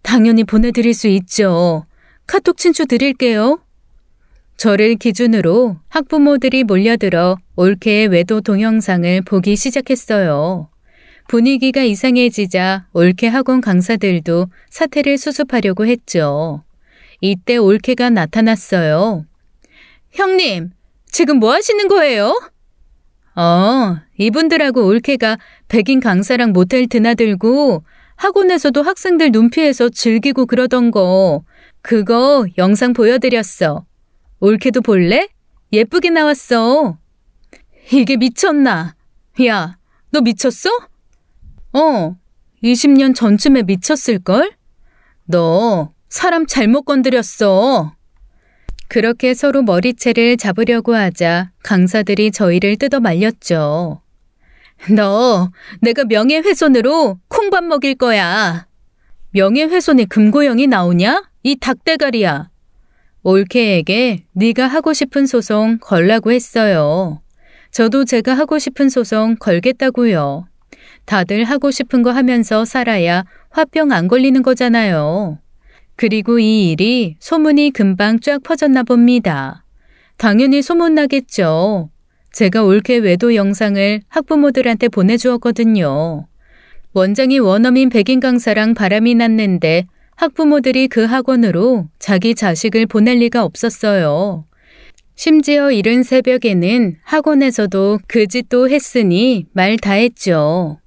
당연히 보내드릴 수 있죠. 카톡 친추 드릴게요. 저를 기준으로 학부모들이 몰려들어 올케의 외도 동영상을 보기 시작했어요. 분위기가 이상해지자 올케 학원 강사들도 사태를 수습하려고 했죠. 이때 올케가 나타났어요. 형님, 지금 뭐 하시는 거예요? 이분들하고 올케가 백인 강사랑 모텔 드나들고 학원에서도 학생들 눈 피해서 즐기고 그러던 거, 그거 영상 보여드렸어. 올케도 볼래? 예쁘게 나왔어. 이게 미쳤나? 야, 너 미쳤어? 20년 전쯤에 미쳤을걸? 너 사람 잘못 건드렸어. 그렇게 서로 머리채를 잡으려고 하자 강사들이 저희를 뜯어 말렸죠. 너 내가 명예훼손으로 콩밥 먹일 거야. 명예훼손에 금고형이 나오냐? 이 닭대가리야. 올케에게 네가 하고 싶은 소송 걸라고 했어요. 저도 제가 하고 싶은 소송 걸겠다고요. 다들 하고 싶은 거 하면서 살아야 화병 안 걸리는 거잖아요. 그리고 이 일이 소문이 금방 쫙 퍼졌나 봅니다. 당연히 소문나겠죠. 제가 올케 외도 영상을 학부모들한테 보내주었거든요. 원장이 원어민 백인 강사랑 바람이 났는데 학부모들이 그 학원으로 자기 자식을 보낼 리가 없었어요. 심지어 이른 새벽에는 학원에서도 그 짓도 했으니 말 다 했죠.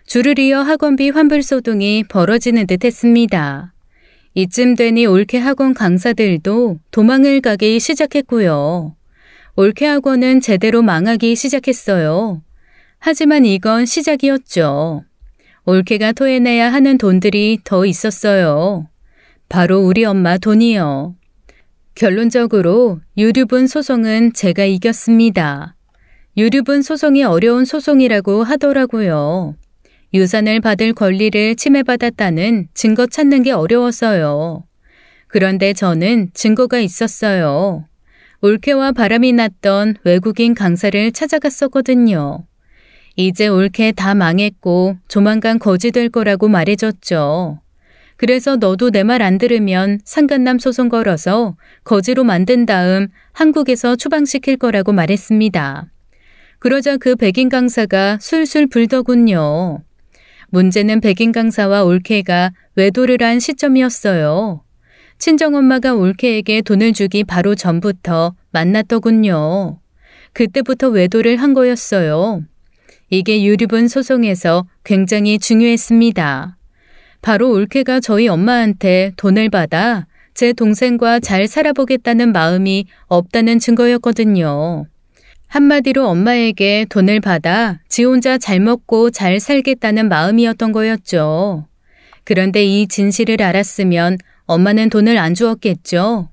줄을 이어 학원비 환불소동이 벌어지는 듯 했습니다. 이쯤 되니 올케 학원 강사들도 도망을 가기 시작했고요. 올케 학원은 제대로 망하기 시작했어요. 하지만 이건 시작이었죠. 올케가 토해내야 하는 돈들이 더 있었어요. 바로 우리 엄마 돈이요. 결론적으로 유류분 소송은 제가 이겼습니다. 유류분 소송이 어려운 소송이라고 하더라고요. 유산을 받을 권리를 침해받았다는 증거 찾는 게 어려웠어요. 그런데 저는 증거가 있었어요. 올케와 바람이 났던 외국인 강사를 찾아갔었거든요. 이제 올케 다 망했고 조만간 거지 될 거라고 말해줬죠. 그래서 너도 내 말 안 들으면 상간남 소송 걸어서 거지로 만든 다음 한국에서 추방시킬 거라고 말했습니다. 그러자 그 백인 강사가 술술 불더군요. 문제는 백인 강사와 올케가 외도를 한 시점이었어요. 친정엄마가 올케에게 돈을 주기 바로 전부터 만났더군요. 그때부터 외도를 한 거였어요. 이게 유류분 소송에서 굉장히 중요했습니다. 바로 올케가 저희 엄마한테 돈을 받아 제 동생과 잘 살아보겠다는 마음이 없다는 증거였거든요. 한마디로 엄마에게 돈을 받아 지 혼자 잘 먹고 잘 살겠다는 마음이었던 거였죠. 그런데 이 진실을 알았으면 엄마는 돈을 안 주었겠죠.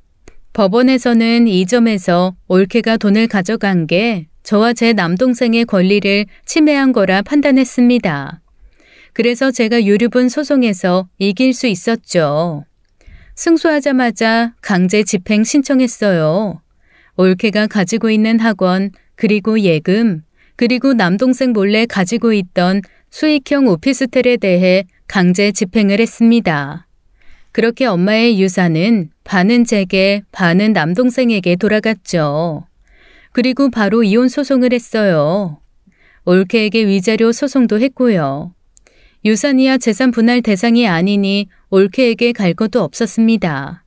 법원에서는 이 점에서 올케가 돈을 가져간 게 저와 제 남동생의 권리를 침해한 거라 판단했습니다. 그래서 제가 유류분 소송에서 이길 수 있었죠. 승소하자마자 강제 집행 신청했어요. 올케가 가지고 있는 학원, 그리고 예금, 그리고 남동생 몰래 가지고 있던 수익형 오피스텔에 대해 강제 집행을 했습니다. 그렇게 엄마의 유산은 반은 제게, 반은 남동생에게 돌아갔죠. 그리고 바로 이혼 소송을 했어요. 올케에게 위자료 소송도 했고요. 유산이야 재산 분할 대상이 아니니 올케에게 갈 것도 없었습니다.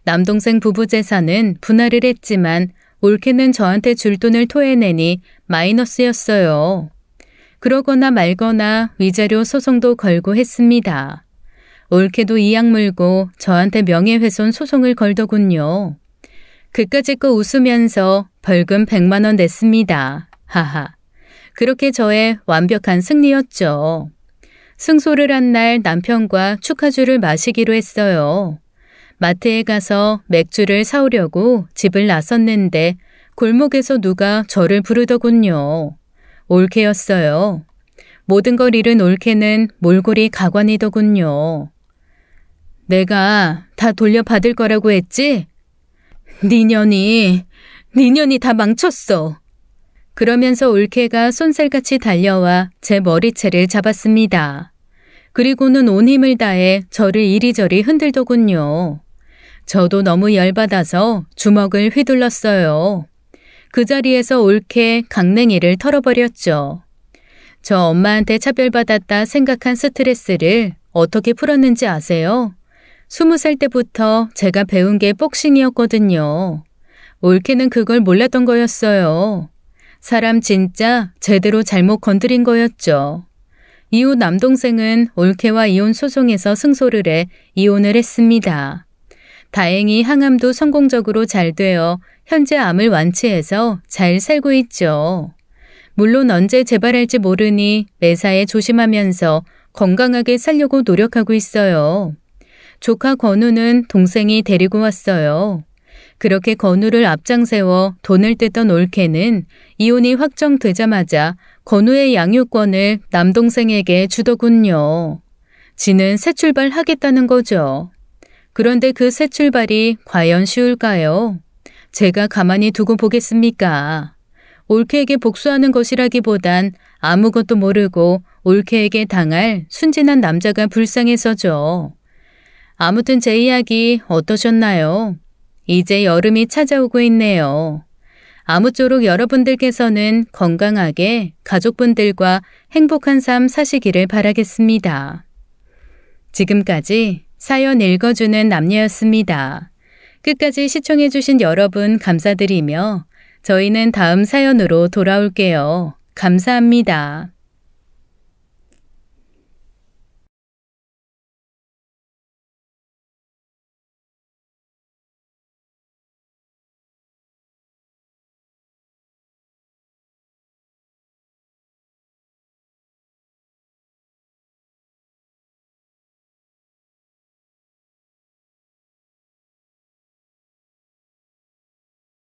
남동생 부부 재산은 분할을 했지만 올케는 저한테 줄 돈을 토해내니 마이너스였어요. 그러거나 말거나 위자료 소송도 걸고 했습니다. 올케도 이악 물고 저한테 명예훼손 소송을 걸더군요. 그까짓 거 웃으면서 벌금 100만 원 냈습니다. 하하. 그렇게 저의 완벽한 승리였죠. 승소를 한 날 남편과 축하주를 마시기로 했어요. 마트에 가서 맥주를 사오려고 집을 나섰는데 골목에서 누가 저를 부르더군요. 올케였어요. 모든 걸 잃은 올케는 몰골이 가관이더군요. 내가 다 돌려받을 거라고 했지? 니년이 다 망쳤어. 그러면서 올케가 쏜살같이 달려와 제 머리채를 잡았습니다. 그리고는 온 힘을 다해 저를 이리저리 흔들더군요. 저도 너무 열받아서 주먹을 휘둘렀어요. 그 자리에서 올케 강냉이를 털어버렸죠. 저 엄마한테 차별받았다 생각한 스트레스를 어떻게 풀었는지 아세요? 20살 때부터 제가 배운 게 복싱이었거든요. 올케는 그걸 몰랐던 거였어요. 사람 진짜 제대로 잘못 건드린 거였죠. 이후 남동생은 올케와 이혼 소송에서 승소를 해 이혼을 했습니다. 다행히 항암도 성공적으로 잘 되어 현재 암을 완치해서 잘 살고 있죠. 물론 언제 재발할지 모르니 매사에 조심하면서 건강하게 살려고 노력하고 있어요. 조카 건우는 동생이 데리고 왔어요. 그렇게 건우를 앞장세워 돈을 뜯던 올케는 이혼이 확정되자마자 건우의 양육권을 남동생에게 주더군요. 지는 새 출발하겠다는 거죠. 그런데 그 새 출발이 과연 쉬울까요? 제가 가만히 두고 보겠습니까? 올케에게 복수하는 것이라기보단 아무것도 모르고 올케에게 당할 순진한 남자가 불쌍해서죠. 아무튼 제 이야기 어떠셨나요? 이제 여름이 찾아오고 있네요. 아무쪼록 여러분들께서는 건강하게 가족분들과 행복한 삶 사시기를 바라겠습니다. 지금까지 사연 읽어주는 남녀였습니다. 끝까지 시청해주신 여러분 감사드리며 저희는 다음 사연으로 돌아올게요. 감사합니다.